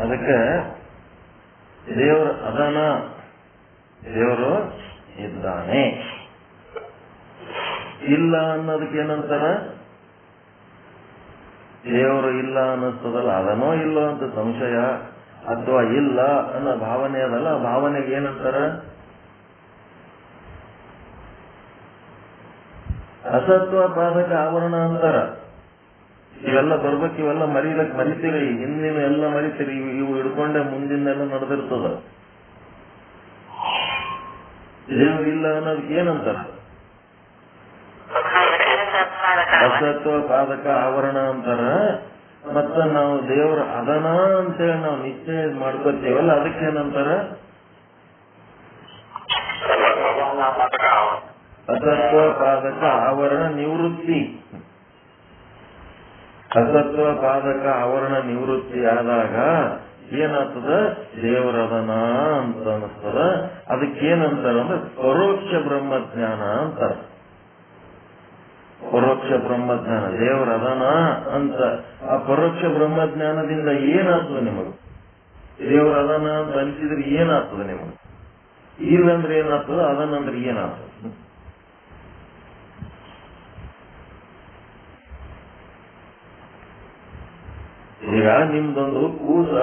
ಅದಕ್ಕೆ ದೇವರು ಅದನ, ದೇವರು ಇದ್ದಾನೆ. ಇಲ್ಲ ಅನ್ನೋದಕ್ಕೆ ಏನಂತಾರ? ದೇವರು ಇಲ್ಲ ಅನ್ನಿಸ್ತದಲ್ಲ, ಅದನೋ ಇಲ್ಲೋ ಅಂತ ಸಂಶಯ ಅಥವಾ ಇಲ್ಲ ಅನ್ನೋ ಭಾವನೆ ಅದಲ್ಲ, ಭಾವನೆಗೆ ಏನಂತಾರ? ಅಸತ್ವ ಪಾದಕ ಆವರಣ ಅಂತಾರ. ಇವೆಲ್ಲ ಬರ್ಬೇಕು, ಇವೆಲ್ಲ ಮರಿತೀರಿ, ಹಿಂದಿನ ಎಲ್ಲ ಮರಿತೀರಿ, ಇವು ಹಿಡ್ಕೊಂಡೆ ಮುಂದಿನೆಲ್ಲ ನಡೆದಿರ್ತದ. ದೇವ್ರು ಇಲ್ಲ ಅನ್ನೋದಕ್ಕೆ ಏನಂತಾರ? ಅಸತ್ವ ಪಾದಕ ಆವರಣ ಅಂತಾರ. ಮತ್ತ ನಾವು ದೇವ್ರ ಅದನ ಅಂತೇಳಿ ನಾವು ನಿಶ್ಚಯ ಮಾಡ್ಕೋತೀವಲ್ಲ, ಅದಕ್ಕೇನಂತಾರ? ಅಸತ್ವ ಪಾದಕ ಆವರಣ ನಿವೃತ್ತಿ. ಅಸತ್ವ ಪಾದಕ ಆವರಣ ನಿವೃತ್ತಿ ಆದಾಗ ಏನಾಗ್ತದ? ದೇವರದನ ಅಂತ ಅನಿಸ್ತದ. ಅದಕ್ಕೇನಂತಾರ ಅಂದ್ರೆ ಪರೋಕ್ಷ ಬ್ರಹ್ಮಜ್ಞಾನ ಅಂತಾರ. ಪರೋಕ್ಷ ಬ್ರಹ್ಮಜ್ಞಾನ, ದೇವರದನ ಅಂತ. ಆ ಪರೋಕ್ಷ ಬ್ರಹ್ಮಜ್ಞಾನದಿಂದ ಏನಾಗ್ತದೆ ನಿಮಗೆ? ದೇವರದನ ಅಂತ ಅನಿಸಿದ್ರೆ ಏನಾಗ್ತದೆ ನಿಮಗೆ? ಇಲ್ಲಂದ್ರೆ ಏನಾಗ್ತದ, ಅದನ್ನಂದ್ರೆ ಏನಾಗ್ತದೆ? ಈಗ ನಿಮ್ದೊಂದು ಕೂಸ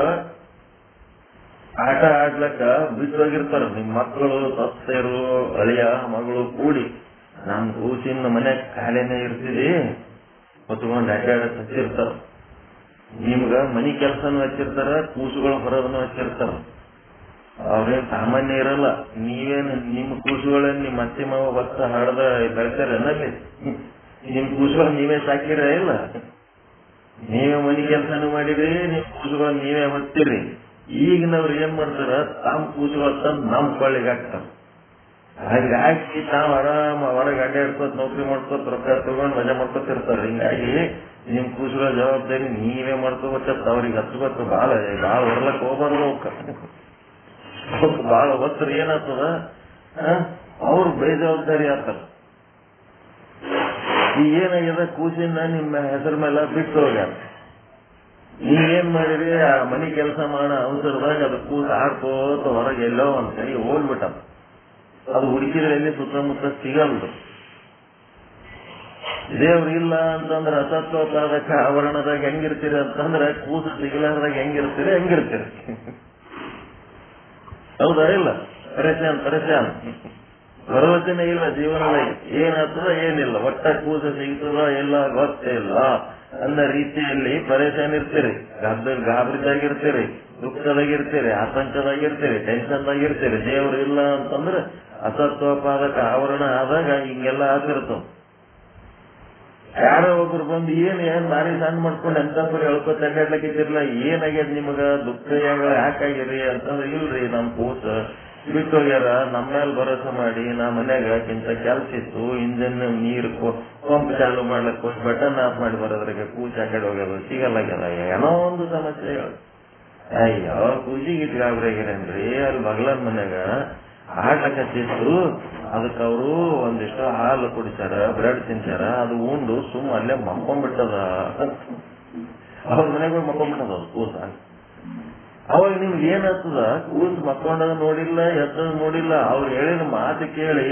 ಆಟ ಆಡ್ಲಕ್ಕ ಬಿಟ್ಟೋಗಿರ್ತಾರ. ನಿಮ್ ಮಕ್ಕಳು, ಸೊಸೆಯರು, ಅಳಿಯ ಮಗಳು ಕೂಡಿ ನಮ್ ಕೂಸಿನ ಮನೆ ಕಾಲೇನೆ ಇರ್ತೀರಿ ಹೊತ್ಕೊಂಡ್ ಅಡ್ಡಾಡ ಹಚ್ಚಿರ್ತಾರ. ನಿಮ್ಗ ಮನಿ ಕೆಲ್ಸನೂ ಹಚ್ಚಿರ್ತಾರ, ಕೂಸುಗಳು ಹೊರದನ್ನು ಹಚ್ಚಿರ್ತಾರ. ಅವ್ರೇನ್ ಸಾಮಾನ್ಯ ಇರಲ್ಲ. ನೀವೇನು ನಿಮ್ ಕೂಸುಗಳನ್ನ ನಿಮ್ ಅತ್ತೆ ಮಾವ ಭತ್ತ ಹಾಡ್ದ ಬೆಳ್ತಾರ ನಲ್ಲಿ? ನಿಮ್ ಕೂಸುಗಳು ನೀವೇ ಸಾಕಿರ ಇಲ್ಲ? ನೀವೇ ಮನಿ ಕೆಲಸನೂ ಮಾಡಿರಿ, ನಿಮ್ ಕೂಸುಗಳು ನೀವೇ ಹೊತ್ತಿರಿ. ಈಗಿನವ್ರು ಏನ್ ಮಾಡ್ತಾರ? ತಾಮ್ ಕೂಸುಗಳು ತಂದು ನಮ್ ಕೊಳ್ಳಿಗೆ ಹಾಕ್ತಾರ. ಹಾಕಿ ತಾವ್ ಆರಾಮ ಹೊರಗೆ ಅಡ್ಡಾಡ್ಕೋತ ನೌಕರಿ ಮಾಡ್ಕೋತ ರೊಕ್ಕ ತಗೊಂಡ್ ಮಜಾ ಮಾಡ್ಕೊತಿರ್ತಾರ. ಹಿಂಗಾಗಿ ನಿಮ್ ಕೂಸುಗಳ ಜವಾಬ್ದಾರಿ ನೀವೇ ಮಾಡ್ಕೋಬೇಕಂತ ಅವ್ರಿಗೆ ಹಚ್ಬೇಕು. ಬಾಳ ಹೊರಲಕ್ ಹೋಗ್ಬಾರ್ದು. ಅವಕ್ಕೆ ಬಾಳ ಹೊತ್ತರ ಏನಾಗ್ತದ? ಅವ್ರು ಬೇಜವಾಬ್ದಾರಿ ಆಗ್ತಾರ. ಈಗ ಏನಾಗ್ಯದ? ಕೂಸಿನ ನಿಮ್ಮ ಹೆಸರ ಮೇಲೆ ಬಿಟ್ಟು ಹೋಗ್ಯಾರ. ನೀವೇನ್ ಮಾಡಿರಿ? ಆ ಮನಿ ಕೆಲಸ ಮಾಡೋ ಅವಸರದಾಗ ಅದು ಕೂಸ ಆಡ್ಕೋತ ಹೊರಗೆ ಎಲ್ಲೋ ಒಂದ್ ಕೈ ಹೋಗ್ಬಿಟ್ಟ. ಅದು ಹುಡುಕಿದ್ರೆ ಎಲ್ಲಿ ಸುತ್ತಮುತ್ತ ಸಿಗಲ್ದು. ದೇವ್ರು ಇಲ್ಲ ಅಂತಂದ್ರೆ ಅಸತ್ವ ಪಾದಕ ಆವರಣದಾಗ ಹೆಂಗಿರ್ತೀರಿ ಅಂತಂದ್ರೆ ಕೂಸು ಸಿಗಲಾರ್ದಾಗ ಹೆಂಗಿರ್ತೀರಿ ಹಂಗಿರ್ತೀರಿ. ಹೌದಾ ಇಲ್ಲ? ಪರೇಶಾನ್ ಭರವಸೆನೇ ಇಲ್ಲ ಜೀವನದಾಗ. ಏನಾಗ್ತದ ಏನಿಲ್ಲ, ಒಟ್ಟ ಕೂಸ ಸಿಗ್ತದ ಇಲ್ಲ ಗೊತ್ತೇ ಇಲ್ಲ ಅನ್ನೋ ರೀತಿಯಲ್ಲಿ ಪರೇಶಾನ್ ಇರ್ತೀರಿ, ಗಾಬರಿದಾಗಿರ್ತೀರಿ, ದುಃಖದಾಗಿರ್ತೀರಿ, ಆತಂಕದಾಗಿರ್ತೀರಿ, ಟೆನ್ಷನ್ದಾಗಿರ್ತೀರಿ. ದೇವ್ರು ಇಲ್ಲ ಅಂತಂದ್ರೆ ಅಸತ್ವ ಪಾದಕ ಆವರಣ ಆದಾಗ ಹಿಂಗೆಲ್ಲ ಆಗಿರ್ತಾವ. ಯಾರೋ ಒಬ್ರು ಬಂದು ಏನ್ ನಾರಿ ಸಣ್ಣ ಮಾಡ್ಕೊಂಡು ಎಂತಂದ್ರೆ ಹೇಳ್ಕೊತ ಅಡ್ಡಾಡ್ಲಕ್ಕಿದ್ದಿರ್ಲ, ಏನಾಗ್ಯದ ನಿಮಗ? ದುಃಖ ಯಾಕಾಗಿರಿ ಅಂತಂದ್ರೆ, ಇಲ್ರಿ ನಮ್ ಕೂಸ ಬಿಟ್ಟು ಹೋಗ್ಯಾರ, ನಮ್ಮ ಮೇಲೆ ಭರೋಸೆ ಮಾಡಿ ನಾ ಮನ್ಯಾಗ ಇಂತ ಕೆಲ್ಸ ಇತ್ತು, ಇಂಜನ್ ನೀರು ಪಂಪ್ ಚಾಲು ಮಾಡ್ಲಕ್ ಹೋಗಿ ಬಟನ್ ಆಫ್ ಮಾಡಿ ಬರೋದ್ರಾಗ ಕೂಸ ಆ ಕಡೆ ಹೋಗ್ಯದ, ಸಿಗಲ್ಲಾಗ್ಯದ, ಏನೋ ಒಂದು ಸಮಸ್ಯೆ. ಅಯ್ಯೋ ಕೂಸಿಗೆ ಇಟ್ಟು ಗಾಬರಿ ಆಗ್ಯಾರೇನ್ರಿ? ಅಲ್ಲಿ ಬಗ್ಲನ್ ಮನ್ಯಾಗ ಆಟಕತ್ತಿತ್ತು, ಅದಕ್ಕೆ ಅವರು ಒಂದಿಷ್ಟು ಹಾಲು ಕುಡಿತಾರ, ಬ್ರೆಡ್ ತಿಂತಾರ, ಅದು ಉಂಡು ಸುಮ್ಮ ಅಲ್ಲೇ ಮಕ್ಕೊಂಡ್ಬಿಟ್ಟದ. ಅವ್ರ ಮನೆಗೆ ಮಕ್ಕೊಂಡ್ಬಿಟ್ಟದ ಅದು ಕೂಸ. ಅವಾಗ ನಿಮ್ಗೆ ಏನಾಗ್ತದ? ಕೂಸ್ ಮಕ್ಕೊಂಡದ ನೋಡಿಲ್ಲ, ಎದ್ದದ ನೋಡಿಲ್ಲ, ಅವ್ರು ಹೇಳಿದ ಮಾತು ಕೇಳಿ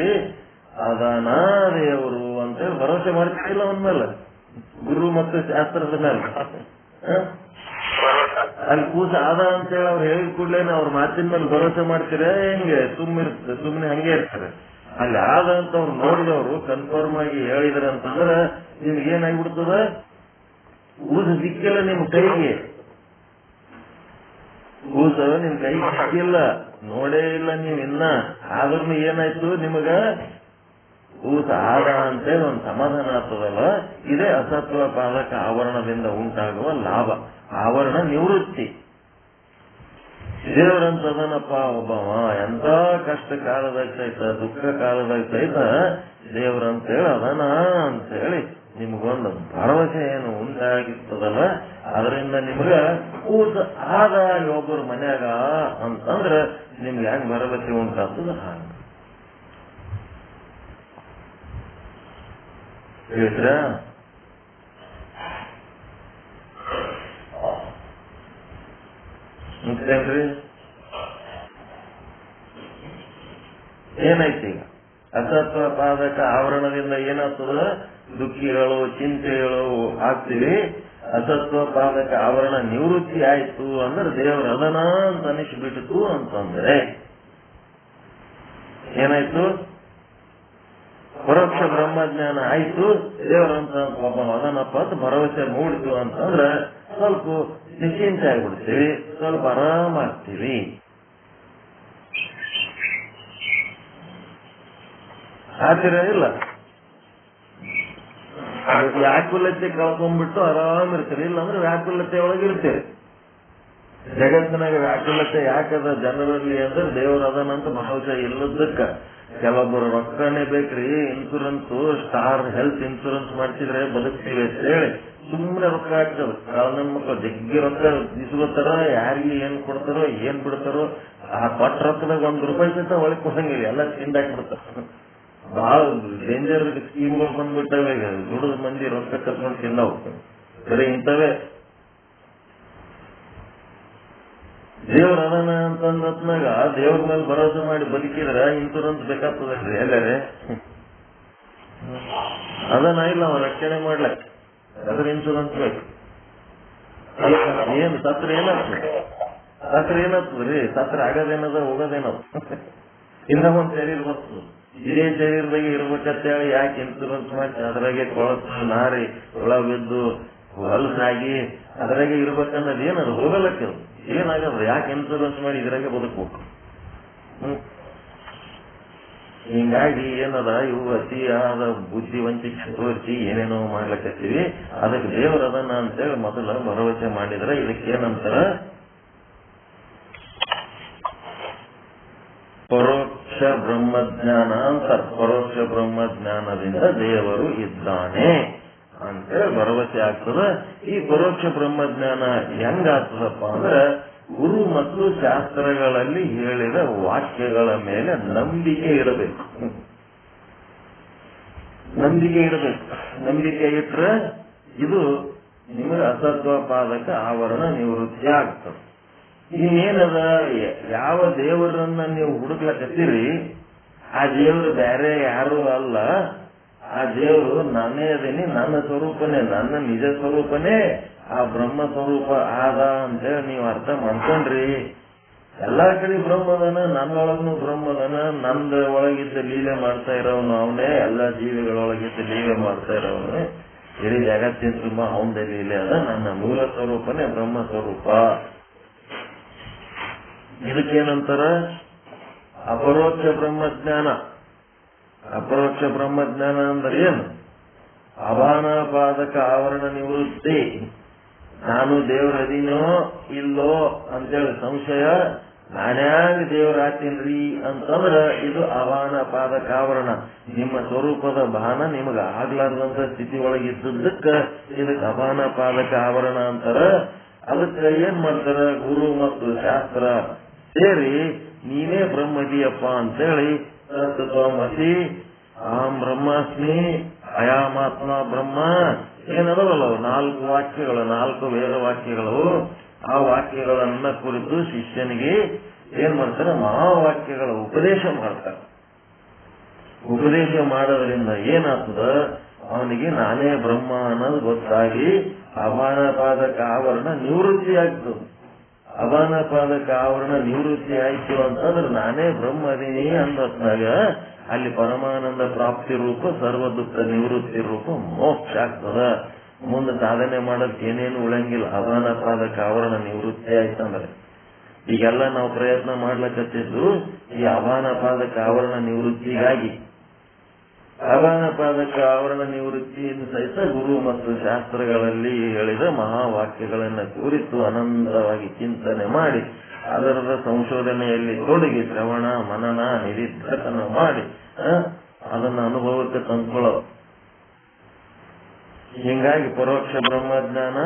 ಅದಾನ ದೇವರು ಅಂತೇಳಿ ಭರವಸೆ ಮಾಡ್ತಿಲ್ಲ ಅವನ್ಮೇಲೆ, ಗುರು ಮತ್ತು ಶಾಸ್ತ್ರದ ಮೇಲೆ. ಅಲ್ಲಿ ಕೂಸ ಆದ ಅಂತೇಳಿ ಅವ್ರು ಹೇಳಿದ ಕೂಡ್ಲೇನೆ ಅವ್ರ ಮಾತಿನ ಮೇಲೆ ಭರವಸೆ ಮಾಡ್ತೀರ ಹೆಂಗೆ? ಸುಮ್ಮನೆ ಹಂಗೆ ಇರ್ತಾರೆ. ಅಲ್ಲಿ ಆದ ಅಂತ ಅವ್ರು ನೋಡಿದವರು ಕನ್ಫರ್ಮ್ ಆಗಿ ಹೇಳಿದ್ರ ಅಂತಂದ್ರೆ ನಿಮ್ಗೆ ಏನಾಗ್ಬಿಡ್ತದ? ಕೂಸ ಸಿಕ್ಕಿಲ್ಲ ನಿಮ್ ಕೈಗೆ, ಕೂಸ ನಿಮ್ ಕೈಗೆ ಸಿಕ್ಕಿಲ್ಲ, ನೋಡೇ ಇಲ್ಲ ನೀವ್ ಇನ್ನ. ಆದ್ರೂ ಏನಾಯ್ತು ನಿಮಗ? ಕೂಸ ಆದ ಅಂತೇಳಿ ಒಂದು ಸಮಾಧಾನ ಆಗ್ತದಲ್ಲ. ಇದೇ ಅಸತ್ವ ಪಾದಕ ಆವರಣದಿಂದ ಉಂಟಾಗುವ ಲಾಭ, ಆವರಣ ನಿವೃತ್ತಿ. ದೇವರಂತದನಪ್ಪ ಒಬ್ಬವ, ಎಂತ ಕಷ್ಟ ಕಾಲದಾಗ ಸಹಿತ, ದುಃಖ ಕಾಲದಾಗ ಸಹಿತ ದೇವ್ರಂತೇಳಿ ಅದನ ಅಂತೇಳಿ ನಿಮ್ಗೊಂದು ಭರವಸೆ ಏನು ಉಂಟಾಗಿರ್ತದಲ್ಲ, ಅದರಿಂದ ನಿಮ್ಗ ಕೂಸ ಆದ ಒಬ್ಬರು ಮನ್ಯಾಗ ಅಂತಂದ್ರೆ ನಿಮ್ಗೆ ಹೆಂಗ್ ಭರವಸೆ ಉಂಟಾಗ್ತದ ಹಾಗ ಹೇಳ್ತೀರ. ಮುಗ್ತೇನ್ರಿ? ಏನಾಯ್ತು ಈಗ? ಅಸತ್ವ ಪಾದಕ ಆವರಣದಿಂದ ಏನಾಗ್ತದ? ದುಃಖಿಗಳು, ಚಿಂತೆಗಳು ಆಗ್ತೀವಿ. ಅಸತ್ವ ಪಾದಕ ಆವರಣ ನಿವೃತ್ತಿ ಆಯ್ತು ಅಂದ್ರೆ ದೇವರ ಅದನ ಅಂತ ಅನಿಸ್ಬಿಟ್ಟಿತು ಅಂತಂದ್ರೆ ಏನಾಯ್ತು? ಪರೋಕ್ಷ ಬ್ರಹ್ಮಜ್ಞಾನ ಆಯ್ತು, ದೇವರಂತ ಅದನಪ್ಪ ಅಂತ ಭರವಸೆ ಮೂಡಿತು ಅಂತಂದ್ರೆ ಸ್ವಲ್ಪ ನಿಶ್ಚಿಂತೆ ಆಗ್ಬಿಡ್ತೀವಿ, ಸ್ವಲ್ಪ ಆರಾಮಾಗ್ತೀವಿ. ಆತರ ಇಲ್ಲ, ವ್ಯಾಕುಲತೆ ಕಳ್ಕೊಂಡ್ಬಿಟ್ಟು ಆರಾಮಿರ್ತೀರಿ. ಇಲ್ಲಾಂದ್ರೆ ವ್ಯಾಕುಲತೆ ಒಳಗಿರ್ತೀರಿ. ಜಗತ್ತಿನಾಗ ವ್ಯಾಕುಲತೆ ಯಾಕದ ಜನರಲ್ಲಿ ಅಂದ್ರೆ ದೇವರ ಅದನಂತ ಭರವಸೆ ಇಲ್ಲದಕ್ಕ. ಕೆಲವೊಬ್ಬರು ರೊಕ್ಕನೇ ಬೇಕ್ರಿ, ಇನ್ಸೂರೆನ್ಸ್, ಸ್ಟಾರ್ ಹೆಲ್ತ್ ಇನ್ಸೂರೆನ್ಸ್ ಮಾಡ್ತಿದ್ರೆ ಬದುಕ್ತೀವಿ ಅಂತ ಹೇಳಿ ಸುಮ್ಮನೆ ರೊಕ್ಕ ಹಾಕ್ತದ. ನನ್ನ ಮಕ್ಕಳು ಜಗ್ಗಿ ರೊಕ್ಕ ಇಸ್ಕೋತಾರ, ಯಾರಿಗೆ ಏನ್ ಕೊಡ್ತಾರೋ ಏನ್ ಬಿಡ್ತಾರೋ. ಆ ಕೊಟ್ಟ ರೊಕ್ಕದಾಗ ₹1 ಸಹಿತ ಒಳಗೆ ಕೊಡಂಗಿಲ್ಲ, ಎಲ್ಲ ತಿಂದಾಕ್ಬಿಡ್ತಾರ. ಬಹಳ ಡೇಂಜರ್ ಸ್ಕೀಮ್ಗಳು ಬಂದ್ಬಿಟ್ಟವೆ. ದುಡಿದ ಮಂದಿ ರೊಕ್ಕ ಕರ್ಕೊಂಡು ತಿನ್ನ ಹೋಗ್ತವೆ. ಬರೀ ಇಂಥವೇ. ದೇವ್ರ ಅದನ ಅಂತಂದ್ನಾಗ ದೇವ್ರ ಮೇಲೆ ಭರವಸೆ ಮಾಡಿ ಬದುಕಿದ್ರೆ ಇನ್ಸೂರೆನ್ಸ್ ಬೇಕಾಗ್ತದಲ್ರಿ ಎಲ್ಲರೇ? ಅದನ್ನ ಇಲ್ಲ ಅವ ರಕ್ಷಣೆ ಮಾಡ್ಲಕ್ಕ, ಅದ್ರ ಇನ್ಸೂರೆನ್ಸ್ ಬೇಕು. ಏನು ಸತ್ರ ಏನಾಗ್ತದೆ? ಸತ್ರ ಏನಾಗ್ತದ್ರಿ? ಸತ್ರ ಆಗೋದೇನದ, ಹೋಗೋದೇನದ? ಇನ್ನ ಒಂದ್ ಶರೀರ ಬರ್ತದೆ. ಇದೇ ಶರೀರದಾಗೆ ಇರ್ಬೇಕಂತೇಳಿ ಯಾಕೆ ಇನ್ಸೂರೆನ್ಸ್ ಮಾಡಿ ಅದ್ರಾಗೆ ಕೊಳತು ನಾರಿ ಹುಳ ಬಿದ್ದು ಹೊಲಸಾಗಿ ಅದ್ರಾಗೆ ಇರ್ಬೇಕನ್ನೋದು ಏನದು? ಹೋಗಲಕ್ಕ ಏನಾಗಲ್ಲ. ಯಾಕೆ ಇನ್ಸೂರೆನ್ಸ್ ಮಾಡಿ ಇದ್ರಾಗೆ ಬದುಕ್ಬೇಕು? ಹಿಂಗಾಗಿ ಏನದ, ಇವು ಅತಿಯಾದ ಬುದ್ಧಿವಂತಿಕೆ ತೋರಿಸಿ ಏನೇನೋ ಮಾಡ್ಲಕತ್ತೀವಿ. ಅದಕ್ಕೆ ದೇವರದನ್ನ ಅಂತೇಳಿ ಮೊದಲ ಭರವಸೆ ಮಾಡಿದ್ರೆ ಇದಕ್ಕೇನಂತಾರ? ಪರೋಕ್ಷ ಬ್ರಹ್ಮಜ್ಞಾನ ಅಂತಾರೆ. ಪರೋಕ್ಷ ಬ್ರಹ್ಮಜ್ಞಾನದಿಂದ ದೇವರು ಇದ್ದಾನೆ ಅಂತೇಳಿ ಭರವಸೆ ಆಗ್ತದ. ಈ ಪರೋಕ್ಷ ಬ್ರಹ್ಮಜ್ಞಾನ ಹೆಂಗಾಗ್ತದಪ್ಪ ಅಂದ್ರೆ ಗುರು ಮತ್ತು ಶಾಸ್ತ್ರಗಳಲ್ಲಿ ಹೇಳಿದ ವಾಕ್ಯಗಳ ಮೇಲೆ ನಂಬಿಕೆ ಇಡಬೇಕು. ನಂಬಿಕೆ ಇಡಬೇಕು. ನಂಬಿಕೆ ಇಟ್ರೆ ಇದು ನಿಮಗೆ ಅಸತ್ವ ಪಾದಕ ಆವರಣ ನಿವೃತ್ತಿ ಆಗ್ತದೆ. ಇನ್ನೇನದ, ಯಾವ ದೇವರನ್ನ ನೀವು ಹುಡುಕ್ಲಕತ್ತೀರಿ ಆ ದೇವರು ಬೇರೆ ಯಾರು ಅಲ್ಲ. ಆ ದೇವರು ನಾನೇ ಅದೀನಿ, ನನ್ನ ಸ್ವರೂಪನೇ, ನನ್ನ ನಿಜ ಸ್ವರೂಪನೇ ಆ ಬ್ರಹ್ಮ ಸ್ವರೂಪ ಆದ ಅಂತೇಳಿ ನೀವು ಅರ್ಥ ಮಾಡ್ಕೊಂಡ್ರಿ. ಎಲ್ಲಾ ಕಡೆ ಬ್ರಹ್ಮದನ, ನನ್ನೊಳಗೂ ಬ್ರಹ್ಮದನ, ನಂದ ಒಳಗಿದ್ದ ಲೀಲೆ ಮಾಡ್ತಾ ಇರೋನು ಅವನೇ, ಎಲ್ಲಾ ಜೀವಿಗಳೊಳಗಿದ್ದ ಲೀಲೆ ಮಾಡ್ತಾ ಇರೋವನೇ, ಇಡೀ ಜಗತ್ತಿನ ತುಂಬಾ ಅವಂದೇ ಲೀಲೆ ಅದ. ನನ್ನ ಮೂಲ ಸ್ವರೂಪನೇ ಬ್ರಹ್ಮ ಸ್ವರೂಪ. ಇದಕ್ಕೇನಂತಾರ? ಅಪರೋಕ್ಷ ಬ್ರಹ್ಮಜ್ಞಾನ. ಅಪರೋಕ್ಷ ಬ್ರಹ್ಮಜ್ಞಾನ ಅಂದ್ರೆ ಏನು? ಅಭಾನಪಾದಕ ಆವರಣ ನಿವೃತ್ತಿ. ನಾನು ದೇವರದೀನೋ ಇಲ್ಲೋ ಅಂತೇಳಿ ಸಂಶಯ, ನಾನ್ಯಾಗ ದೇವರಾಗ್ತೀನ್ರಿ ಅಂತಂದ್ರ ಇದು ಅಭಾನಪಾದಕ ಆವರಣ. ನಿಮ್ಮ ಸ್ವರೂಪದ ಭಾನ ನಿಮಗ ಆಗ್ಲಾರ್ದಂತ ಸ್ಥಿತಿ ಒಳಗಿದ್ದಕ್ಕ ಇದಕ್ಕೆ ಅಭಾನಪಾದಕ ಆವರಣ ಅಂತಾರ. ಅದಕ್ಕೆ ಏನ್ ಮಾಡ್ತಾರ? ಗುರು ಮತ್ತು ಶಾಸ್ತ್ರ ಸೇರಿ ನೀನೇ ಬ್ರಹ್ಮದಿಯಪ್ಪ ಅಂತೇಳಿ ತತ್ವಮಸಿ ಅಹಂ ಬ್ರಹ್ಮಾಸ್ಮಿ ಅಯಾಮಾತ್ಮ ಬ್ರಹ್ಮ ಏನದವಲ್ಲ 4 ವಾಕ್ಯಗಳು, 4 ವೇದ ವಾಕ್ಯಗಳು. ಆ ವಾಕ್ಯಗಳನ್ನ ಕುರಿತು ಶಿಷ್ಯನಿಗೆ ಏನ್ ಮಾಡ್ತಾರೆ? ಮಹಾವಾಕ್ಯಗಳ ಉಪದೇಶ ಮಾಡ್ತಾರೆ. ಉಪದೇಶ ಮಾಡೋದ್ರಿಂದ ಏನಾಗ್ತದ? ಅವನಿಗೆ ನಾನೇ ಬ್ರಹ್ಮ ಅನ್ನೋದು ಗೊತ್ತಾಗಿ ಅಭಾನಪಾದಕ ಆವರಣ ನಿವೃತ್ತಿ ಆಗ್ತದೆ. ಅಭಾನಪಾದಕ ಆವರಣ ನಿವೃತ್ತಿ ಆಯ್ತು ಅಂತಂದ್ರೆ ನಾನೇ ಬ್ರಹ್ಮ ಅದೀನಿ ಅಂದತ್ನಾಗ ಅಲ್ಲಿ ಪರಮಾನಂದ ಪ್ರಾಪ್ತಿ ರೂಪ, ಸರ್ವ ದುಃಖ ನಿವೃತ್ತಿ ರೂಪ ಮೋಕ್ಷ ಆಗ್ತದ. ಮುಂದೆ ಸಾಧನೆ ಮಾಡೋದಕ್ಕೆ ಏನೇನು ಉಳಂಗಿಲ್ಲ. ಅಭಾನಪಾದಕ ಆವರಣ ನಿವೃತ್ತಿ ಆಯ್ತಂದ್ರೆ ಈಗೆಲ್ಲ ನಾವು ಪ್ರಯತ್ನ ಮಾಡ್ಲಕತ್ತಿದ್ದು ಈ ಅಭಾನಪಾದಕ ಆವರಣ ನಿವೃತ್ತಿಗಾಗಿ. ಅಭಾನಪಾದಕ ಆವರಣ ನಿವೃತ್ತಿಯನ್ನು ಸಹಿತ ಗುರು ಮತ್ತು ಶಾಸ್ತ್ರಗಳಲ್ಲಿ ಹೇಳಿದ ಮಹಾವಾಕ್ಯಗಳನ್ನ ಕುರಿತು ಅನಂತವಾಗಿ ಚಿಂತನೆ ಮಾಡಿ ಅದರ ಸಂಶೋಧನೆಯಲ್ಲಿ ತೊಡಗಿ ಶ್ರವಣ ಮನನ ನಿಧಿಧ್ಯಾಸನ ಮಾಡಿ ಅದನ್ನ ಅನುಭವಕ್ಕೆ ತಂದ್ಕೊಳ್ಳೋದು. ಹಿಂಗಾಗಿ ಪರೋಕ್ಷ ಬ್ರಹ್ಮಜ್ಞಾನ,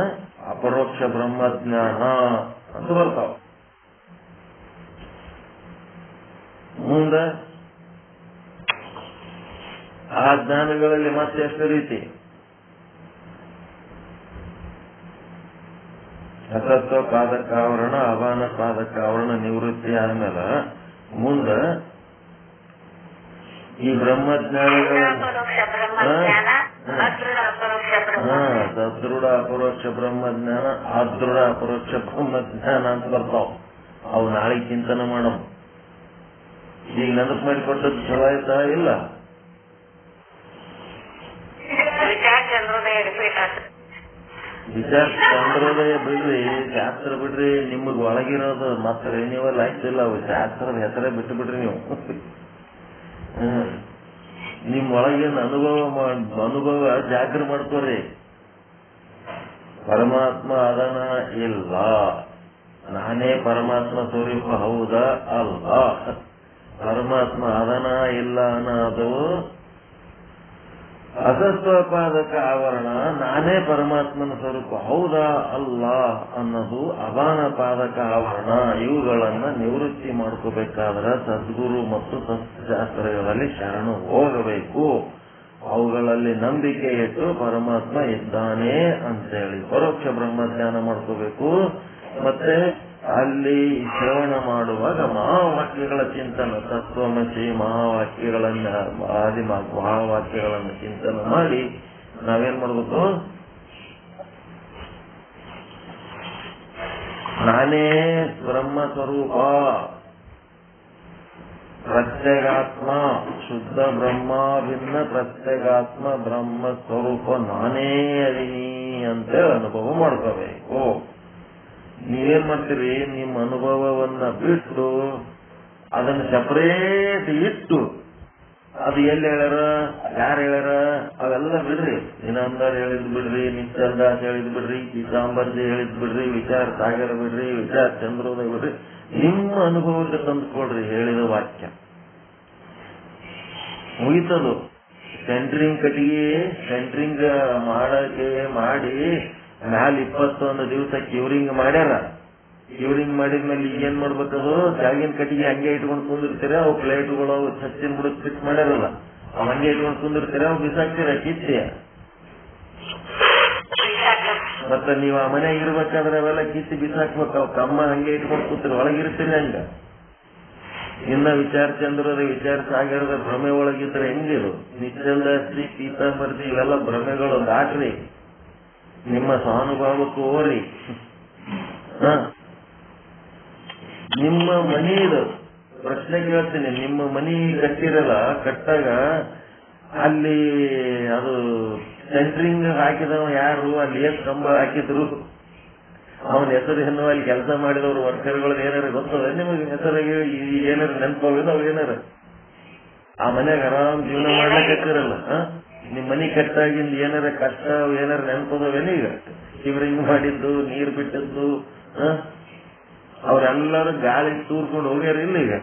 ಅಪರೋಕ್ಷ ಬ್ರಹ್ಮಜ್ಞಾನ ಅಂತ ಬರ್ತಾವ. ಮುಂದೆ ಆ ಜ್ಞಾನಗಳಲ್ಲಿ ಮತ್ತೆ ಎಷ್ಟು ರೀತಿ? ಅಸತ್ವ ಪಾದಕ ಆವರಣ, ಅವಾನ ಪಾದಕ ಆವರಣ ನಿವೃತ್ತಿ ಆದ್ಮೇಲೆ ಮುಂದ ಈ ಬ್ರಹ್ಮಜ್ಞಾನಿಗಳ ಸದೃಢ ಅಪರೋಕ್ಷ ಬ್ರಹ್ಮಜ್ಞಾನ, ಅದೃಢ ಅಪರೋಕ್ಷ ಬ್ರಹ್ಮಜ್ಞಾನ ಅಂತ ಬರ್ತಾವ. ಅವು ನಾಳೆ ಚಿಂತನೆ ಮಾಡಮ್. ಈಗ ನೆನಪು ಮಾಡಿಕೊಟ್ಟದ್ದು ಚಲೋ ಆಯ್ತಾ? ಇಲ್ಲ. ವಿಚಾರ ಚಂದ್ರೋದಯ ಬಿಡ್ರಿ, ಶಾಸ್ತ್ರ ಬಿಡ್ರಿ, ನಿಮಗ್ ಒಳಗಿರೋದು ಮತ್ತೆ ರಿನ್ಯೂವಲ್ ಆಗ್ತಿಲ್ಲ. ಅವು ಶಾಸ್ತ್ರದ ಹೆಸರೇ ಬಿಟ್ಟು ಬಿಡ್ರಿ ನೀವು. ನಿಮ್ ಒಳಗಿನ ಅನುಭವ ಜಾಗೃತಿ ಮಾಡ್ಕೋರಿ. ಪರಮಾತ್ಮ ಅದನ ಇಲ್ಲ, ನಾನೇ ಪರಮಾತ್ಮ ಸ್ವರೂಪ ಹೌದಾ ಅಲ್ಲ. ಪರಮಾತ್ಮ ಅದನ ಇಲ್ಲ ಅನ್ನೋದು ಅಸತ್ವಪಾದಕ ಆವರಣ, ನಾನೇ ಪರಮಾತ್ಮನ ಸ್ವರೂಪ ಹೌದಾ ಅಲ್ಲ ಅನ್ನೋದು ಅವಾನ ಪಾದಕ ಆವರಣ. ಇವುಗಳನ್ನ ನಿವೃತ್ತಿ ಮಾಡ್ಕೋಬೇಕಾದ್ರೆ ಸದ್ಗುರು ಮತ್ತು ಸತ್ಶಾಸ್ತ್ರಗಳಲ್ಲಿ ಶರಣು ಹೋಗಬೇಕು. ಅವುಗಳಲ್ಲಿ ನಂಬಿಕೆ ಇಟ್ಟು ಪರಮಾತ್ಮ ಇದ್ದಾನೆ ಅಂತೇಳಿ ಪರೋಕ್ಷ ಬ್ರಹ್ಮಜ್ಞಾನ ಮಾಡ್ಕೋಬೇಕು. ಮತ್ತೆ ಅಲ್ಲಿ ಶ್ರವಣ ಮಾಡುವಾಗ ಮಹಾವಾಕ್ಯಗಳ ಚಿಂತನ, ತತ್ವಮಸಿ ಮಹಾವಾಕ್ಯಗಳನ್ನ ಮಹಾವಾಕ್ಯಗಳನ್ನು ಚಿಂತನೆ ಮಾಡಿ ನಾವೇನ್ ಮಾಡ್ಬೇಕು? ನಾನೇ ಬ್ರಹ್ಮ ಸ್ವರೂಪ, ಪ್ರತ್ಯೇಗಾತ್ಮ, ಶುದ್ಧ ಬ್ರಹ್ಮ ಭಿನ್ನ ಪ್ರತ್ಯೇಗಾತ್ಮ ಬ್ರಹ್ಮ ಸ್ವರೂಪ ನಾನೇ ಅದೀನಿ ಅಂತ ಅನುಭವ ಮಾಡ್ಕೋಬೇಕು. ನೀವೇನ್ ಮಾಡ್ತೀರಿ? ನಿಮ್ಮ ಅನುಭವವನ್ನ ಬಿಟ್ಟು ಅದನ್ನ ಸಪರೇಟ್ ಇಟ್ಟು ಅದು ಎಲ್ಲಿ ಹೇಳ್ಯಾರ, ಯಾರು ಹೇಳ್ಯಾರ ಅವೆಲ್ಲ ಬಿಡ್ರಿ. ದಿನಂದರ್ ಹೇಳಿದ್ ಬಿಡ್ರಿ, ನಿತ್ಯದಾಸ್ ಹೇಳಿದ್ ಬಿಡ್ರಿ, ಪೀತಾಂಬರ್ಜಿ ಹೇಳಿದ್ ಬಿಡ್ರಿ, ವಿಚಾರ ಸಾಗರ ಬಿಡ್ರಿ, ವಿಚಾರ ಚಂದ್ರೋದಯ ಬಿಡ್ರಿ. ನಿಮ್ಮ ಅನುಭವಕ್ಕೆ ತಂದುಕೊಡ್ರಿ ಹೇಳಿದ ವಾಕ್ಯ. ಮುಗಿತದು. ಸೆಂಟ್ರಿಂಗ್ ಕಟ್ಟಿಗೆ ಸೆಂಟ್ರಿಂಗ್ ಮಾಡಕ್ಕೆ ಮಾಡಿ ಮ್ಯಾಲ 21 ದಿವಸ ಕ್ಯೂರಿಂಗ್ ಮಾಡ್ಯಾರ. ಕ್ಯೂರಿಂಗ್ ಮಾಡಿದ್ಮೇಲೆ ಏನ್ ಮಾಡ್ಬೇಕದು? ಜಾಗಿನ ಕಟ್ಟಿಗೆ ಹಂಗೆ ಇಟ್ಕೊಂಡು ಕುಂದಿರ್ತೀರ, ಅವು ಪ್ಲೇಟ್ಗಳು ಸಚ್ಚಿನ ಬುಡಕ್ ಫಿಟ್ ಮಾಡ್ಯಾರಲ್ಲ, ಅವ್ ಹಂಗೆ ಇಟ್ಕೊಂಡು ಕುಂದಿರ್ತೀರ, ಅವು ಬಿಸಾಕ್ತೀರ ಕಿತ್ತಿ. ಮತ್ತೆ ನೀವ್ ಆ ಮನೆಯಾಗ ಇರ್ಬೇಕಾದ್ರೆ ಅವೆಲ್ಲ ಕಿತ್ತಿ ಬಿಸಾಕ್ಬೇಕು. ಅವ್ ಕಮ್ಮ ಹಂಗೆ ಇಟ್ಕೊಂಡು ಕೂತಿರಿ, ಒಳಗಿರ್ತೀರಿ ಹಂಗ. ಇನ್ನ ವಿಚಾರ ಚಂದ್ರದ ವಿಚಾರ ಸಾಗರದ ಭ್ರಮೆ ಒಳಗಿದ್ರೆ ಹೆಂಗಿರು? ನಿತ್ಯದಾಸ್ತಿ ಪೀತಾಂಬರ್ತಿ ಇವೆಲ್ಲ ಭ್ರಮೆಗಳು ದಾಟ್ರಿ. ನಿಮ್ಮ ಸ್ವಾನುಭಾವಕ್ಕೆ ಹೋರಿ. ನಿಮ್ಮ ಮನೆಯದು ಪ್ರಶ್ನೆ ಕೇಳ್ತೀನಿ. ನಿಮ್ಮ ಮನಿ ಕಟ್ಟಿರಲ್ಲ, ಕಟ್ಟಾಗ ಅಲ್ಲಿ ಅದು ಸೆಂಟ್ರಿಂಗ್ ಹಾಕಿದವ ಯಾರು? ಅಲ್ಲಿ ಏನ್ ಕಂಬ ಹಾಕಿದ್ರು? ಅವನ ಹೆಸರು ಏನು? ಅಲ್ಲಿ ಕೆಲಸ ಮಾಡಿದವರು ವರ್ಕರ್ಗಳು ಏನಾರ ಗೊತ್ತದ ನಿಮಗೆ? ಹೆಸರಿಗೆ ಏನಾರ ನೆನಪಾಗೋದು ಅವ್ ಏನಾರ? ಆ ಮನ್ಯಾಗ ಆರಾಮ್ ಜೀವನ ಮಾಡ್ಲಿಕ್ಕಿರಲ್ಲ. ನಿಮ್ ಮನಿ ಕಟ್ಟಾಗಿಂದ ಏನಾರ ಕಷ್ಟ ಏನಾರ ನೆನಪದವೇನು? ಈಗ ಶಿವರಿಂಗ್ ಮಾಡಿದ್ದು, ನೀರ್ ಬಿಟ್ಟದ್ದು, ಅವ್ರೆಲ್ಲರೂ ಗಾಳಿ ತೂರ್ಕೊಂಡು ಹೋಗ್ಯಾರ. ಇಲ್ಲ ಈಗ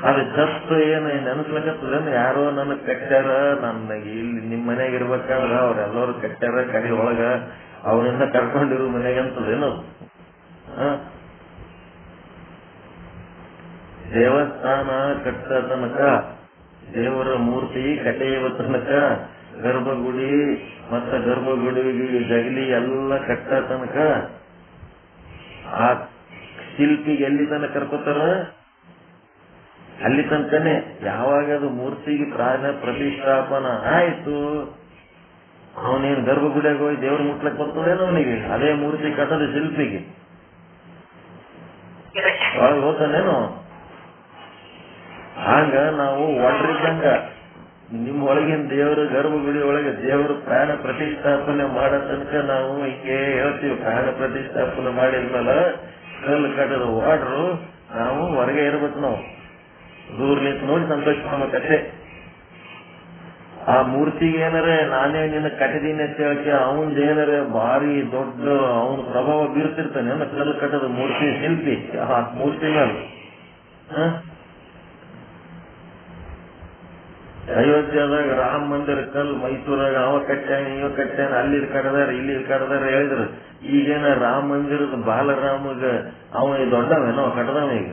ಅದು ಚತ್ತು ಏನು ನೆನಸ್ಲಕತ್ತದ? ಯಾರೋ ನನಗ್ ಕಟ್ಟ್ಯಾರ, ನನಗೆ ಇಲ್ಲಿ ನಿಮ್ ಮನ್ಯಾಗ ಇರ್ಬೇಕಾದ್ರ ಅವ್ರೆಲ್ಲರೂ ಕಟ್ಟ್ಯಾರ ಕಡೆ ಒಳಗ, ಅವನಿಂದ ಕರ್ಕೊಂಡಿರು ಮನೆಗೆ ಅಂತದೇನು? ದೇವಸ್ಥಾನ ಕಟ್ಟ ತನಕ, ದೇವರ ಮೂರ್ತಿ ಕಟ್ಟೆಯುವ ತನಕ, ಗರ್ಭಗುಡಿ ಮತ್ತ ಗರ್ಭಗುಡಿಗೆ ಜಗಲಿ ಎಲ್ಲ ಕಟ್ಟ ತನಕ ಆ ಶಿಲ್ಪಿಗೆ ಎಲ್ಲಿ ತನಕ ಕರ್ಕೋತಾರ? ಅಲ್ಲಿ ತನಕನೇ. ಯಾವಾಗ ಅದು ಮೂರ್ತಿಗೆ ಪ್ರಾಣ ಪ್ರತಿಷ್ಠಾಪನ ಆಯ್ತು, ಅವನೇನು ಗರ್ಭಗುಡಿಯಾಗ ಹೋಗಿ ದೇವ್ರ ಮುಟ್ಲಕ್ ಬರ್ತದೇನೋ ಅವನಿಗೆ? ಅದೇ ಮೂರ್ತಿ ಕಟ್ಟದ ಶಿಲ್ಪಿಗೆ ಒಳಗೆ ಹೋಗ್ತಾನೇನೋ? ಹಂಗ ನಾವು ಒಡ್ರಿದ್ದಂಗ ನಿಮ್ ಒಳಗಿನ ದೇವರು ಗರ್ಭಗುಡಿ ಒಳಗೆ ದೇವರು ಪ್ರಾಣ ಪ್ರತಿಷ್ಠಾಪನೆ ಮಾಡೋ ತನಕ ನಾವು ಹಿಂಗೆ ಹೇಳ್ತೀವಿ. ಪ್ರಾಣ ಪ್ರತಿಷ್ಠಾಪನೆ ಮಾಡಿದ್ಮೇಲೆ ಕಲ್ಲು ಕಟ್ಟದ ವಾಡ್ರು ನಾವು ಹೊರಗೆ ಇರ್ಬೇಕು. ನಾವು ದೂರ ನಿಂತು ನೋಡಿ ಸಂತೋಷ ಮಾಡ್ಬೇಕಷ್ಟೇ. ಆ ಮೂರ್ತಿಗೆ ಏನಾರ ನಾನೇ ನಿನ್ನ ಕಟ್ಟಿದೀನಿ ಅಂತ ಹೇಳಕ್ಕೆ ಅವನ್ದು ಏನಾರ ಭಾರಿ ದೊಡ್ಡ ಅವನ ಪ್ರಭಾವ ಬೀರ್ತಿರ್ತಾನೆ ಕಲ್ಲು ಕಟ್ಟದ ಮೂರ್ತಿ ಶಿಲ್ಪಿ ಆ ಮೂರ್ತಿ ಮೇಲೆ. ಅಯೋಧ್ಯದಾಗ ರಾಮ ಮಂದಿರ ಕಲ್ ಮೈಸೂರಾಗ ಅವ ಕಟ್ಟ್ಯಾನ ಇವ ಕಟ್ಟ್ಯಾನ, ಅಲ್ಲಿ ಕಟ್ಟದಾರ ಇಲ್ಲಿ ಕಟ್ಟದಾರ ಹೇಳಿದ್ರು. ಈಗೇನ ರಾಮ ಮಂದಿರದ ಬಾಲರಾಮಗ ಅವ ದೊಡ್ಡವೇನೋ ಕಟ್ಟದವ. ಈಗ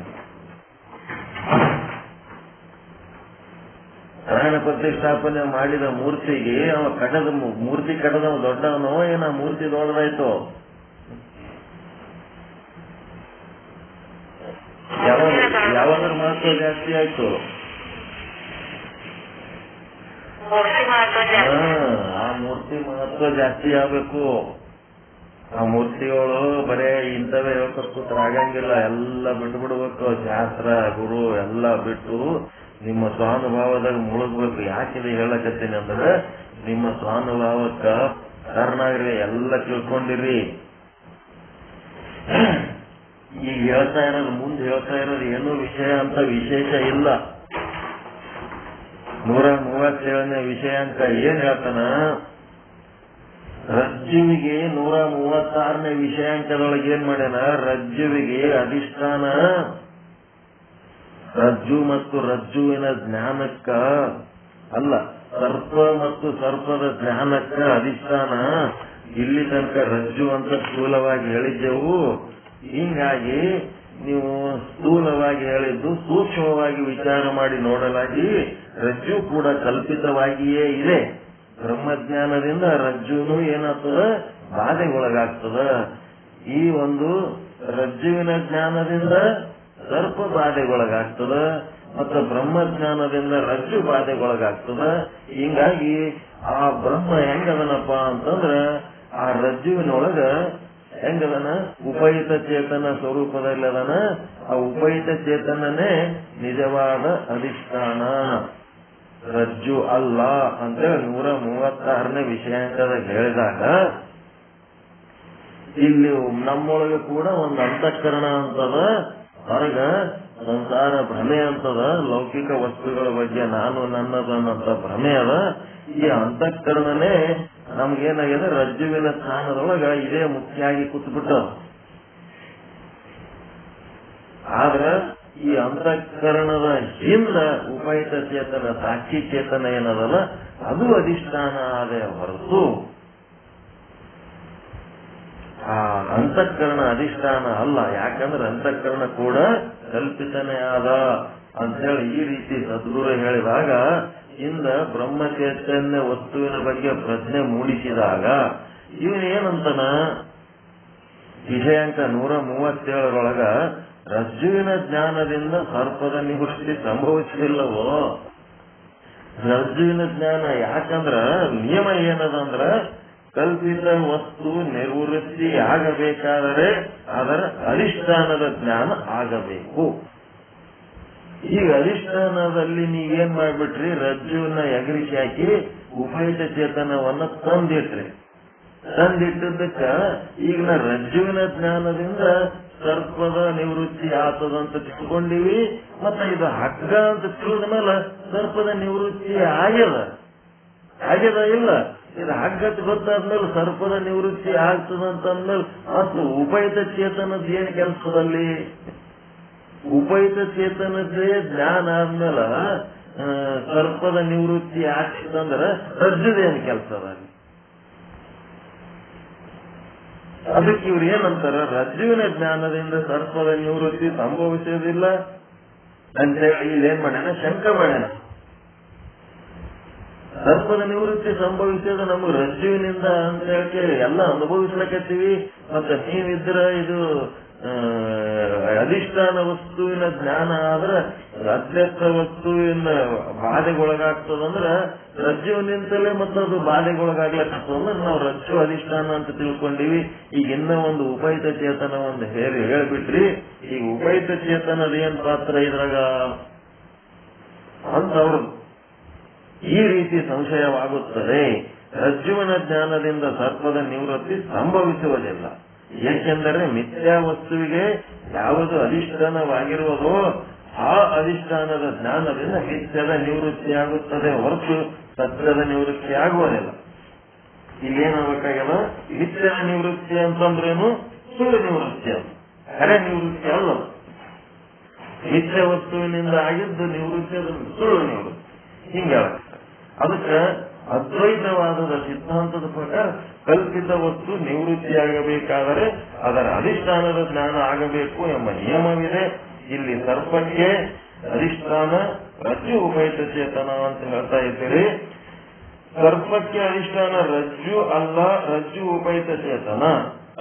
ಪ್ರಾಣ ಪ್ರತಿಷ್ಠಾಪನೆ ಮಾಡಿದ ಮೂರ್ತಿಗೆ ಅವ ಮೂರ್ತಿ ಕಟ್ಟದವ ದೊಡ್ಡವನೋ ಏನ ಮೂರ್ತಿ ದೊಡ್ಡದಾಯ್ತು? ಯಾವಾದ್ರ ಮಹತ್ವ ಜಾಸ್ತಿ ಆಯ್ತು? ಆ ಮೂರ್ತಿ ಮಹತ್ವ ಜಾಸ್ತಿ ಆಗ್ಬೇಕು. ಆ ಮೂರ್ತಿಗಳು ಬರೇ ಇಂಥವೇ ಹೇಳ್ಕೊಟ್ಬಿಟ್ರೆ ಆಗಂಗಿಲ್ಲ. ಎಲ್ಲ ಬಿಟ್ಟು ಬಿಡ್ಬೇಕು. ಶಾಸ್ತ್ರ ಗುರು ಎಲ್ಲ ಬಿಟ್ಟು ನಿಮ್ಮ ಸ್ವಾನುಭಾವದಾಗ ಮುಳುಗ್ಬೇಕು. ಯಾಕಿದೆ ಹೇಳಕತ್ತೀನಿ ಅಂದ್ರೆ, ನಿಮ್ಮ ಸ್ವಾನುಭಾವಕ್ಕ ಕಾರಣಾಗ್ರಿ. ಎಲ್ಲ ತಿಳ್ಕೊಂಡಿರಿ. ಈಗ ಹೇಳ್ತಾ ಇರೋದು, ಮುಂದೆ ಹೇಳ್ತಾ ಇರೋದು ಏನೂ ವಿಷಯ ಅಂತ ವಿಶೇಷ ಇಲ್ಲ. 137ನೇ ವಿಷಯ ಅಂತ ಏನ್ ಹೇಳ್ತಾನ? ರಜ್ಜುವಿಗೆ 136ನೇ ವಿಷಯಾಂಕದೊಳಗೆ ಏನ್ ಮಾಡ್ಯಾನ? ರಜ್ಜುವಿಗೆ ಅಧಿಷ್ಠಾನ, ರಜ್ಜು ಮತ್ತು ರಜ್ಜುವಿನ ಜ್ಞಾನಕ್ಕ ಅಲ್ಲ, ಸರ್ಪ ಮತ್ತು ಸರ್ಪದ ಜ್ಞಾನಕ್ಕ ಅಧಿಷ್ಠಾನ. ಇಲ್ಲಿ ತನಕ ರಜ್ಜು ಅಂತ ಸ್ಥೂಲವಾಗಿ ಹೇಳಿದ್ದೆವು. ಹಿಂಗಾಗಿ ನೀವು ಸ್ಥೂಲವಾಗಿ ಹೇಳಿದ್ದು ಸೂಕ್ಷ್ಮವಾಗಿ ವಿಚಾರ ಮಾಡಿ ನೋಡಲಾಗಿ ರಜ್ಜು ಕೂಡ ಕಲ್ಪಿತವಾಗಿಯೇ ಇದೆ. ಬ್ರಹ್ಮಜ್ಞಾನದಿಂದ ರಜ್ಜುನು ಏನಾಗ್ತದ? ಬಾಧೆಗೊಳಗಾಗ್ತದ. ಈ ಒಂದು ರಜ್ಜುವಿನ ಜ್ಞಾನದಿಂದ ಸರ್ಪ ಬಾಧೆಗೊಳಗಾಗ್ತದ ಮತ್ತು ಬ್ರಹ್ಮಜ್ಞಾನದಿಂದ ರಜ್ಜು ಬಾಧೆಗೊಳಗಾಗ್ತದ. ಹಿಂಗಾಗಿ ಆ ಬ್ರಹ್ಮ ಹೆಂಗದನಪ್ಪ ಅಂತಂದ್ರ, ಆ ರಜ್ಜುವಿನೊಳಗ ಹೆಂಗದನ? ಉಪಯುತ ಚೇತನ ಸ್ವರೂಪದಲ್ಲಿ ಅದನ. ಆ ಉಪಯುತ ಚೇತನನೇ ನಿಜವಾದ ಅಧಿಷ್ಠಾನ, ರಜ್ಜು ಅಲ್ಲ ಅಂತೇಳಿ 136ನೇ ವಿಷಯಾಂಕದಾಗ ಹೇಳಿದಾಗ, ಇಲ್ಲಿ ನಮ್ಮೊಳಗೆ ಕೂಡ ಒಂದು ಅಂತಃಕರಣ ಅಂತದ, ಹೊರಗ ಸಂಸಾರ ಭ್ರಮೆ ಅಂತದ, ಲೌಕಿಕ ವಸ್ತುಗಳ ಬಗ್ಗೆ ನಾನು ನನ್ನದು ಅನ್ನೋಂಥ ಭ್ರಮೆ ಅದ. ಈ ಅಂತಃಕರಣನೇ ನಮ್ಗೇನಾಗಿದೆ? ರಜ್ಜುವಿನ ಸ್ಥಾನದೊಳಗ ಇದೇ ಮುಖ್ಯವಾಗಿ ಕೂತ್ಬಿಟ್ಟ. ಆದ್ರ ಈ ಅಂತಃಕರಣದ ಹಿಂದ ಉಪಯುತ ಚೇತನ, ಸಾಕ್ಷಿ ಚೇತನ ಏನದಲ್ಲ, ಅದು ಅಧಿಷ್ಠಾನ ಆದ ಹೊರತು ಆ ಅಂತಃಕರಣ ಅಧಿಷ್ಠಾನ ಅಲ್ಲ. ಯಾಕಂದ್ರೆ ಅಂತಃಕರಣ ಕೂಡ ಕಲ್ಪಿತನೇ ಆದ ಅಂತೇಳಿ ಈ ರೀತಿ ಸದ್ಗುರು ಹೇಳಿದಾಗ, ಇಂದ ಬ್ರಹ್ಮಚೈತನ್ಯ ವಸ್ತುವಿನ ಬಗ್ಗೆ ಪ್ರಜ್ಞೆ ಮೂಡಿಸಿದಾಗ ಇವನೇನಂತನ? ವಿಷಯಾಂಕ 137ರೊಳಗ ರಜ್ಜುವಿನ ಜ್ಞಾನದಿಂದ ಸರ್ಪದ ನಿವೃತ್ತಿ ಸಂಭವಿಸಲಿಲ್ಲವೋ? ರಜ್ಜುವಿನ ಜ್ಞಾನ ಯಾಕಂದ್ರ ನಿಯಮ ಏನದಂದ್ರ, ಕಲ್ಪಿತ ವಸ್ತು ನಿವೃತ್ತಿ ಆಗಬೇಕಾದರೆ ಅದರ ಅಧಿಷ್ಠಾನದ ಜ್ಞಾನ ಆಗಬೇಕು. ಈಗ ಅಧಿಷ್ಠಾನದಲ್ಲಿ ನೀವೇನ್ ಮಾಡ್ಬಿಟ್ರಿ? ರಜ್ಜುವನ್ನ ಎಗರಿಸಿ ಹಾಕಿ ಉಪಯುತ ಚೇತನವನ್ನ ತಂದಿಟ್ರಿ. ತಂದಿಟ್ಟದಕ್ಕ ಈಗ ರಜ್ಜುವಿನ ಜ್ಞಾನದಿಂದ ಸರ್ಪದ ನಿವೃತ್ತಿ ಆತದಂತ ತಿಳ್ಕೊಂಡಿವಿ. ಮತ್ತೆ ಇದು ಹಗ್ಗ ಅಂತ ತಿಳಿದ ಮೇಲೆ ಸರ್ಪದ ನಿವೃತ್ತಿ ಆಗ್ಯದ ಇಲ್ಲ? ಇದು ಹಗ್ಗತ್ ಗೊತ್ತಾದ್ಮೇಲೆ ಸರ್ಪದ ನಿವೃತ್ತಿ ಆಗ್ತದಂತಂದ್ಮೇಲೆ ಮತ್ತು ಉಪಯುತ ಚೇತನದ ಏನ್ ಕೆಲಸದಲ್ಲಿ? ಉಪಯುತ ಚೇತನದೇ ಜ್ಞಾನ ಆದ್ಮೇಲೆ ಸರ್ಪದ ನಿವೃತ್ತಿ ಆಗ್ತದಂದ್ರೆ ರಜ್ಜುದೇನ್ ಕೆಲಸದ? ಅದಕ್ಕೆ ಇವ್ರು ಏನಂತಾರ? ರಜ್ಜುವಿನ ಜ್ಞಾನದಿಂದ ಸರ್ಪದ ನಿವೃತ್ತಿ ಸಂಭವಿಸೋದಿಲ್ಲ ಅಂತೇಳಿ ಇಲ್ಲೇನ್ ಮಾಡ್ಯಾನ? ಶಂಕ ಮಾಡ್ಯಾನ. ಸರ್ಪದ ನಿವೃತ್ತಿ ಸಂಭವಿಸೋದು ನಮ್ಗೆ ರಜ್ಜುವಿನಿಂದ ಅಂತ ಹೇಳಕ್ಕೆ ಎಲ್ಲ ಅನುಭವಿಸ್ಲಕತ್ತೀವಿ. ಮತ್ತೆ ನೀವಿದ್ರ ಇದು ಅಧಿಷ್ಠಾನ ವಸ್ತುವಿನ ಜ್ಞಾನ ಆದ್ರೆ ಅಧ್ಯಸ್ಥ ವಸ್ತುವಿನ ಬಾಧೆಗೊಳಗಾಗ್ತದಂದ್ರ ರಜ್ಜುವಿನಿಂದಲೇ ಮತ್ತದು ಬಾಧೆಗೊಳಗಾಗ್ಲಕ್ಕಂದ್ರೆ ನಾವು ರಜ್ಜು ಅಧಿಷ್ಠಾನ ಅಂತ ತಿಳ್ಕೊಂಡಿವಿ. ಈಗ ಇನ್ನ ಒಂದು ಉಪಯುತ ಚೇತನ ಒಂದು ಹೇಳ್ಬಿಟ್ರಿ. ಈಗ ಉಪಯುತ ಚೇತನದ ಏನ್ ಪಾತ್ರ ಇದ್ರಾಗ ಅಂತ ಅವ್ರು ಈ ರೀತಿ ಸಂಶಯವಾಗುತ್ತದೆ. ರಜ್ಜುವಿನ ಜ್ಞಾನದಿಂದ ಸರ್ಪದ ನಿವೃತ್ತಿ ಸಂಭವಿಸುವುದಿಲ್ಲ. ಏಕೆಂದರೆ ಮಿಥ್ಯಾ ವಸ್ತುವಿಗೆ ಯಾವುದು ಅಧಿಷ್ಠಾನವಾಗಿರುವುದೋ ಆ ಅಧಿಷ್ಠಾನದ ಜ್ಞಾನದಿಂದ ಮಿಥ್ಯದ ನಿವೃತ್ತಿಯಾಗುತ್ತದೆ ಹೊರತು ಸತ್ಯದ ನಿವೃತ್ತಿ ಆಗುವುದಿಲ್ಲ. ಇಲ್ಲೇನಾಗಬೇಕಾಗಲ್ಲ? ಮಿಥ್ಯದ ನಿವೃತ್ತಿ ಅಂತಂದ್ರೇನು? ಸುಳ್ಳು ನಿವೃತ್ತಿ ಅದು, ಖರೆ ನಿವೃತ್ತಿ ಅಲ್ಲ. ಮಿಥ್ಯ ವಸ್ತುವಿನಿಂದ ಆಗಿದ್ದು ನಿವೃತ್ತಿ, ಅದು ಸುಳ್ಳು ನಿವೃತ್ತಿ. ಹಿಂಗ ಅದಕ್ಕೆ ಅದ್ವೈತವಾದದ ಸಿದ್ಧಾಂತದ ಪ್ರಕಾರ ಕಲ್ಪಿತ ವಸ್ತು ನಿವೃತ್ತಿಯಾಗಬೇಕಾದರೆ ಅದರ ಅಧಿಷ್ಠಾನದ ಜ್ಞಾನ ಆಗಬೇಕು ಎಂಬ ನಿಯಮವಿದೆ. ಇಲ್ಲಿ ಸರ್ಪಕ್ಕೆ ಅಧಿಷ್ಠಾನ ರಜ್ಜು ಉಪಯುಕ್ತ ಚೇತನ ಅಂತ ಹೇಳ್ತಾ ಇದ್ದೀರಿ. ಸರ್ಪಕ್ಕೆ ಅಧಿಷ್ಠಾನ ರಜ್ಜು ಅಲ್ಲ, ರಜ್ಜು ಉಪಯುಕ್ತ ಚೇತನ.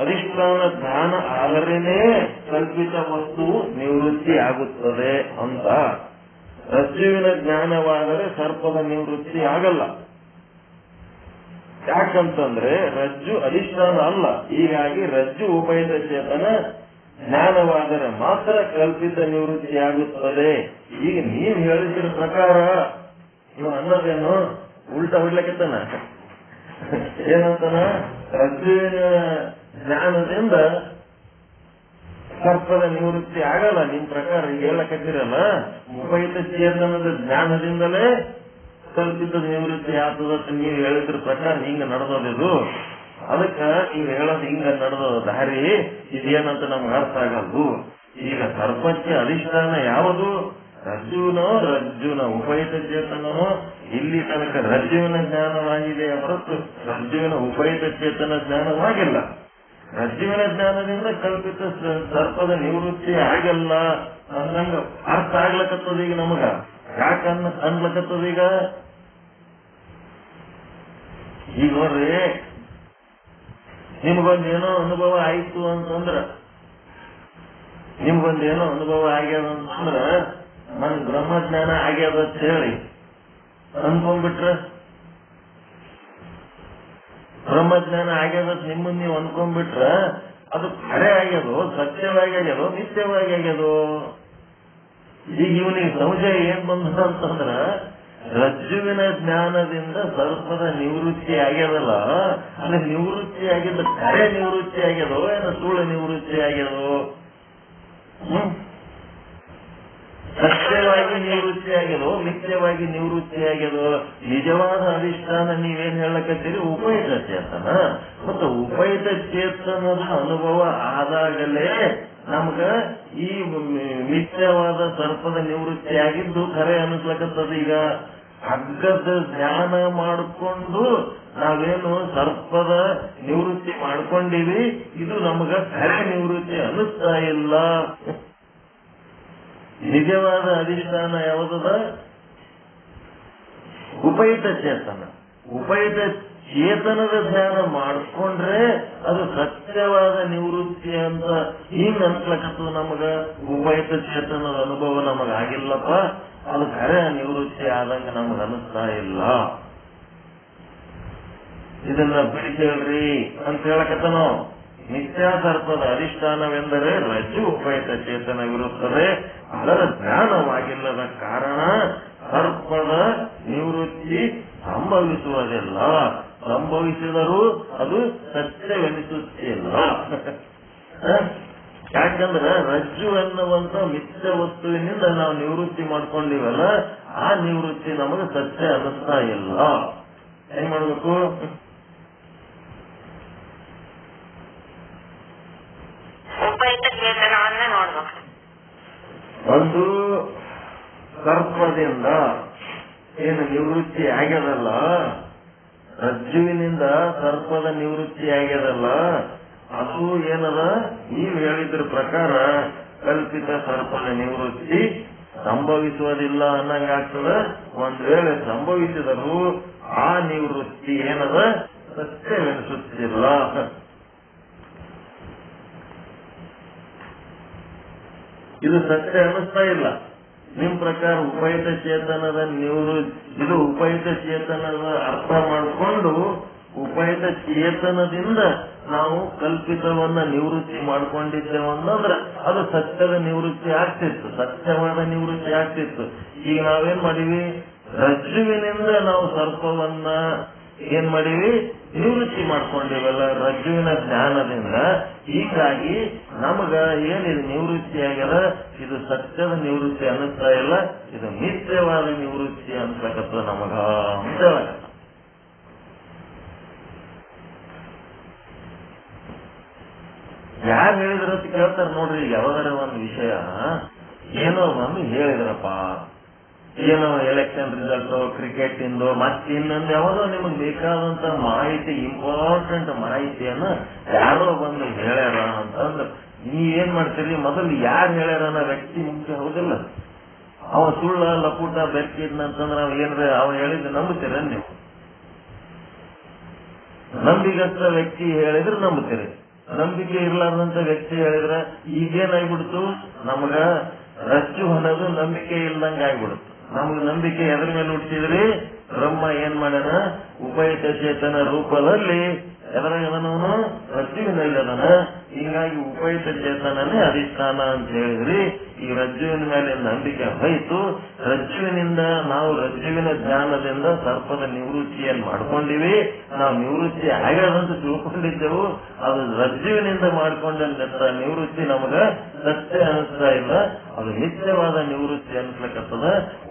ಅಧಿಷ್ಠಾನ ಜ್ಞಾನ ಆದರೇನೇ ಕಲ್ಪಿತ ವಸ್ತು ನಿವೃತ್ತಿ ಆಗುತ್ತದೆ ಅಂತ. ರಜ್ಜುವಿನ ಜ್ಞಾನವಾದರೆ ಸರ್ಪದ ನಿವೃತ್ತಿ ಆಗಲ್ಲ. ಯಾಕಂತಂದ್ರೆ ರಜ್ಜು ಅಧಿಷ್ಠಾನ ಅಲ್ಲ. ಹೀಗಾಗಿ ರಜ್ಜು ಉಪಯುಕ್ತ ಚೇತನ ಜ್ಞಾನವಾದರೆ ಮಾತ್ರ ಕಲ್ಪಿತ ನಿವೃತ್ತಿ ಆಗುತ್ತದೆ. ಈಗ ನೀವ್ ಹೇಳಿದ್ರ ಪ್ರಕಾರ ಇವ ಅನ್ನೋದೇನು ಉಲ್ಟಾ ಹೊಡ್ಲಕ್ಕೆತ್ತಾನ. ಏನಂತಾನ? ರಜ್ಜುವಿನ ಜ್ಞಾನದಿಂದ ಸರ್ಪದ ನಿವೃತ್ತಿ ಆಗಲ್ಲ. ನಿಮ್ ಪ್ರಕಾರ ಈಗ ಹೇಳಕತ್ತಿರಲ್ಲ, ಉಪಯುಕ್ತ ಚೇತನದ ಜ್ಞಾನದಿಂದಲೇ ಕಲ್ಪಿತ ನಿವೃತ್ತಿ ಆಗ್ತದಂತ ನೀವು ಹೇಳಿದ್ರ ಪ್ರಕಾರ ಹಿಂಗ ನಡೆದೋದಿದು. ಅದಕ್ಕ ನೀವು ಹೇಳೋದು ಹಿಂಗ ನಡೆದೋದ ದಾರಿ ಇದೇನಂತ ನಮ್ಗೆ ಅರ್ಥ ಆಗಲ್ದು. ಈಗ ಸರ್ಪಕ್ಕೆ ಅಧಿಷ್ಠಾನ ಯಾವುದು? ರಜ್ಜುವಿನ ಉಪಯುಕ್ತ ಚೇತನನೋ ಇಲ್ಲಿ ತನಕ ರಜ್ಜುವಿನ ಜ್ಞಾನವಾಗಿದೆ ಹೊರತು ರಜ್ಜುವಿನ ಉಪಯುಕ್ತ ಚೇತನ ಜ್ಞಾನವಾಗಿಲ್ಲ. ರಜ್ಜುವಿನ ಜ್ಞಾನದಿಂದ ಕಲ್ಪಿತ ಸರ್ಪದ ನಿವೃತ್ತಿ ಆಗಲ್ಲ ಅಂದಂಗ ಅರ್ಥ ಆಗ್ಲಕತ್ತದ. ಈಗ ನಮಗ ಯಾಕೆ ಅನ್ಲಕತ್ತದ? ಈಗ ನೋಡ್ರಿ, ನಿಮ್ಗೊಂದೇನೋ ಅನುಭವ ಆಯ್ತು ಅಂತಂದ್ರ, ನಿಮ್ಗೊಂದೇನೋ ಅನುಭವ ಆಗ್ಯದ ಅಂತಂದ್ರ ನನ್ ಬ್ರಹ್ಮಜ್ಞಾನ ಆಗ್ಯದ ಅಂತ ಹೇಳಿ ಅನ್ಕೊಂಡ್ಬಿಟ್ರ, ಬ್ರಹ್ಮಜ್ಞಾನ ಆಗ್ಯದ ನಿಮ್ಮನ್ನ ನೀವು ಅನ್ಕೊಂಡ್ಬಿಟ್ರ ಅದು ಖರೆ ಆಗ್ಯದೋ, ಸತ್ಯವಾಗಿ ಆಗ್ಯದೋ, ನಿತ್ಯವಾಗಿ ಆಗ್ಯದೋ? ಈಗ ಇವನಿಗೆ ಸಂಶಯ ಏನ್ ಬಂದ ಅಂತಂದ್ರ ರಜ್ಜುವಿನ ಜ್ಞಾನದಿಂದ ಸರ್ಪದ ನಿವೃತ್ತಿ ಆಗ್ಯದಲ್ಲ, ಅಲ್ಲಿ ನಿವೃತ್ತಿ ಆಗಿದ್ದ ಖರೆ ನಿವೃತ್ತಿ ಆಗ್ಯದೋ ಏನೋ ಸುಳ್ಳು ನಿವೃತ್ತಿ ಆಗ್ಯದೋ? ಸತ್ಯವಾಗಿ ನಿವೃತ್ತಿ ಆಗ್ಯದೋ, ನಿತ್ಯವಾಗಿ ನಿವೃತ್ತಿ ಆಗ್ಯದೋ? ನಿಜವಾದ ಅಧಿಷ್ಠಾನ ನೀವೇನ್ ಹೇಳಕತ್ತೀರಿ? ಉಪಯುಕ್ತ ಚೇತನ. ಮತ್ತು ಉಪಯುಕ್ತ ಚೇತನದ ಅನುಭವ ಆದಾಗಲೇ ನಮ್ಗ ಈ ನಿತ್ಯವಾದ ಸರ್ಪದ ನಿವೃತ್ತಿ ಆಗಿದ್ದು ಖರೆ ಅನಿಸ್ಲಕತ್ತದ. ಈಗ ಹಗ್ಗದ ಜ್ಞಾನ ಮಾಡಿಕೊಂಡು ನಾವೇನು ಸರ್ಪದ ನಿವೃತ್ತಿ ಮಾಡ್ಕೊಂಡಿವಿ, ಇದು ನಮಗ ಖರೆ ನಿವೃತ್ತಿ ಅನ್ನಿಸ್ತಾ ಇಲ್ಲ. ನಿಜವಾದ ಅಧಿಷ್ಠಾನ ಯಾವುದದ? ಉಪಯುಕ್ತ ಚೇತನ. ಉಪಯುಕ್ತ ಚೇತನದ ಧ್ಯಾನ ಮಾಡಿಕೊಂಡ್ರೆ ಅದು ಸತ್ಯವಾದ ನಿವೃತ್ತಿ ಅಂತ ಹಿಂಗ್ ಅನ್ಸ್ಲಕತ್ತು. ನಮಗ ಉಪಯುಕ್ತ ಚೇತನದ ಅನುಭವ ನಮಗಾಗಿಲ್ಲಪ್ಪ, ಅದು ಖರೆ ನಿವೃತ್ತಿ ಆದಂಗ ನಮಗ ಅನಿಸ್ತಾ ಇಲ್ಲ. ಇದನ್ನ ಬಿಡಿಸೇಳ್ರಿ ಅಂತ ಹೇಳಕತ್ತನೋ. ನಿತ್ಯ ಸರ್ಪದ ಅಧಿಷ್ಠಾನವೆಂದರೆ ರಜ್ಜು ಉಪಯುಕ್ತ ಚೇತನವಿರುತ್ತದೆ. ಅದರ ಜ್ಞಾನವಾಗಿಲ್ಲದ ಕಾರಣ ಸರ್ಪದ ನಿವೃತ್ತಿ ಸಂಭವಿಸುವುದಿಲ್ಲ. ಸಂಭವಿಸಿದರೂ ಅದು ಸತ್ಯವೆನಿಸುತ್ತಿಲ್ಲ. ಯಾಕಂದ್ರೆ ರಜ್ಜು ಎನ್ನುವಂತ ಮಿಥ್ಯ ವಸ್ತುವಿನಿಂದ ನಾವು ನಿವೃತ್ತಿ ಮಾಡ್ಕೊಂಡಿವಲ್ಲ, ಆ ನಿವೃತ್ತಿ ನಮಗೆ ಸತ್ಯ ಅನ್ನಿಸ್ತಾ ಇಲ್ಲ. ಏನ್ ಮಾಡ್ಬೇಕು? ಒಂದು ಸರ್ಪದಿಂದ ಏನು ನಿವೃತ್ತಿ ಆಗ್ಯದಲ್ಲ, ರಜ್ಜುವಿನಿಂದ ಸರ್ಪದ ನಿವೃತ್ತಿ ಆಗ್ಯದಲ್ಲ, ಅದು ಏನದ? ನೀವು ಹೇಳಿದ್ರ ಪ್ರಕಾರ ಕಲ್ಪಿತ ಸರ್ಪದ ನಿವೃತ್ತಿ ಸಂಭವಿಸುವುದಿಲ್ಲ ಅನ್ನಂಗಾಗ್ತದ. ಒಂದ್ ವೇಳೆ ಸಂಭವಿಸಿದರೂ ಆ ನಿವೃತ್ತಿ ಏನದ? ಸತ್ಯವೆನಿಸುತ್ತಿಲ್ಲ. ಇದು ಸತ್ಯ ಅನ್ನಿಸ್ತಾ ಇಲ್ಲ. ನಿಮ್ ಪ್ರಕಾರ ಉಪಯುಕ್ತ ಚೇತನದ ಇದು ಉಪಯುಕ್ತ ಚೇತನದ ಅರ್ಥ ಮಾಡಿಕೊಂಡು ಉಪಯುಕ್ತ ಚೇತನದಿಂದ ನಾವು ಕಲ್ಪಿತವನ್ನ ನಿವೃತ್ತಿ ಮಾಡ್ಕೊಂಡಿದ್ದೇವಂದ್ರೆ ಅದು ಸತ್ಯದ ನಿವೃತ್ತಿ ಆಗ್ತಿತ್ತು, ಸತ್ಯವಾದ ನಿವೃತ್ತಿ ಆಗ್ತಿತ್ತು. ಈಗ ನಾವೇನ್ ಮಾಡಿವಿ? ರಜ್ಜುವಿನಿಂದ ನಾವು ಸರ್ಪವನ್ನ ಏನ್ ಮಾಡಿವಿ? ನಿವೃತ್ತಿ ಮಾಡ್ಕೊಂಡಿವಲ್ಲ ರಜ್ಜುವಿನ ಜ್ಞಾನದಿಂದ. ಹೀಗಾಗಿ ನಮಗ ಏನಿದು ನಿವೃತ್ತಿ ಆಗ್ಯದ, ಇದು ಸತ್ಯದ ನಿವೃತ್ತಿ ಅನ್ನಿಸ್ತಾ ಇಲ್ಲ, ಇದು ನಿತ್ಯವಾದ ನಿವೃತ್ತಿ ಅನ್ಸಕತ್ತ ನಮಗ ಅಂತ ಹೇಳಕತ್ತ. ಯಾರು ಹೇಳಿದ್ರಂತ ಕೇಳ್ತಾರ ನೋಡ್ರಿ. ಯಾವ್ದಾರ ಒಂದು ವಿಷಯ ಏನೋ ಮಮ್ಮಿ ಹೇಳಿದ್ರಪ್ಪ, ಏನೋ ಎಲೆಕ್ಷನ್ ರಿಸಲ್ಟ್, ಕ್ರಿಕೆಟ್ ಇಂದು ಮತ್ತೆ ಇನ್ನೊಂದು ಯಾವುದೋ ನಿಮಗೆ ಬೇಕಾದಂತ ಮಾಹಿತಿ, ಇಂಪಾರ್ಟೆಂಟ್ ಮಾಹಿತಿಯನ್ನ ಯಾರೋ ಬಂದು ಹೇಳ್ಯಾರ ಅಂತಂದ್ರೆ ನೀವೇನ್ ಮಾಡ್ತೀರಿ? ಮೊದಲು ಯಾರು ಹೇಳ್ಯಾರ ಅನ್ನೋ ವ್ಯಕ್ತಿ ಮುಖ್ಯ, ಹೌದಿಲ್ಲ? ಅವ ಸುಳ್ಳ ಲಪುಟ ಬೆರ್ಕಿದ್ನಂತಂದ್ರೆ ಅವ ಏನ್ರ ಅವ ಹೇಳಿದ್ರೆ ನಂಬುತ್ತೀರ ನೀವು? ನಂಬಿಗಸ್ತ ವ್ಯಕ್ತಿ ಹೇಳಿದ್ರೆ ನಂಬುತ್ತೀರಿ, ನಂಬಿಕೆ ಇರ್ಲಾರ್ದಂತ ವ್ಯಕ್ತಿ ಹೇಳಿದ್ರೆ ಈಗೇನಾಗ್ಬಿಡ್ತು, ನಮಗ ರಜ್ಜು ಅನ್ನೋದು ನಂಬಿಕೆ ಇಲ್ದಂಗ ಆಗ್ಬಿಡುತ್ತೆ. ನಮ್ಗೆ ನಂಬಿಕೆ ಎದ್ರ ಮೇಲೆ ಹುಟ್ಟಿದ್ರಿ? ಬ್ರಹ್ಮ ಏನ್ ಮಾಡ್ಯಾನ, ಉಪಯುಕ್ತ ಚೇತನ ರೂಪದಲ್ಲಿ ಎದರಾಗದನವನು ರಜ್ಜುವಿನಲ್ಲಿ ಅದನ. ಹೀಗಾಗಿ ಉಪಯುಕ್ತ ಚೇತನನೇ ಅಧಿಷ್ಠಾನ ಅಂತ ಹೇಳಿದ್ರಿ. ಈ ರಜ್ಜುವಿನ ಮೇಲೆ ನಂಬಿಕೆ ಹೋಯ್ತು. ರಜ್ಜುವಿನಿಂದ ನಾವು ರಜ್ಜುವಿನ ಜ್ಞಾನದಿಂದ ಸರ್ಪದ ನಿವೃತ್ತಿಯನ್ನು ಮಾಡ್ಕೊಂಡಿವಿ. ನಾವು ನಿವೃತ್ತಿ ಆಗ್ಯದಂತ ತಿಳ್ಕೊಂಡಿದ್ದೆವು. ಅದು ರಜ್ಜುವಿನಿಂದ ಮಾಡ್ಕೊಂಡಂತ ನಿವೃತ್ತಿ ನಮಗ ಸತ್ಯ ಅನಿಸ್ತಾ ಇಲ್ಲ, ಅದು ನಿತ್ಯವಾದ ನಿವೃತ್ತಿ ಅನ್ಸ್ಲಕ್ಕತ್ತದ.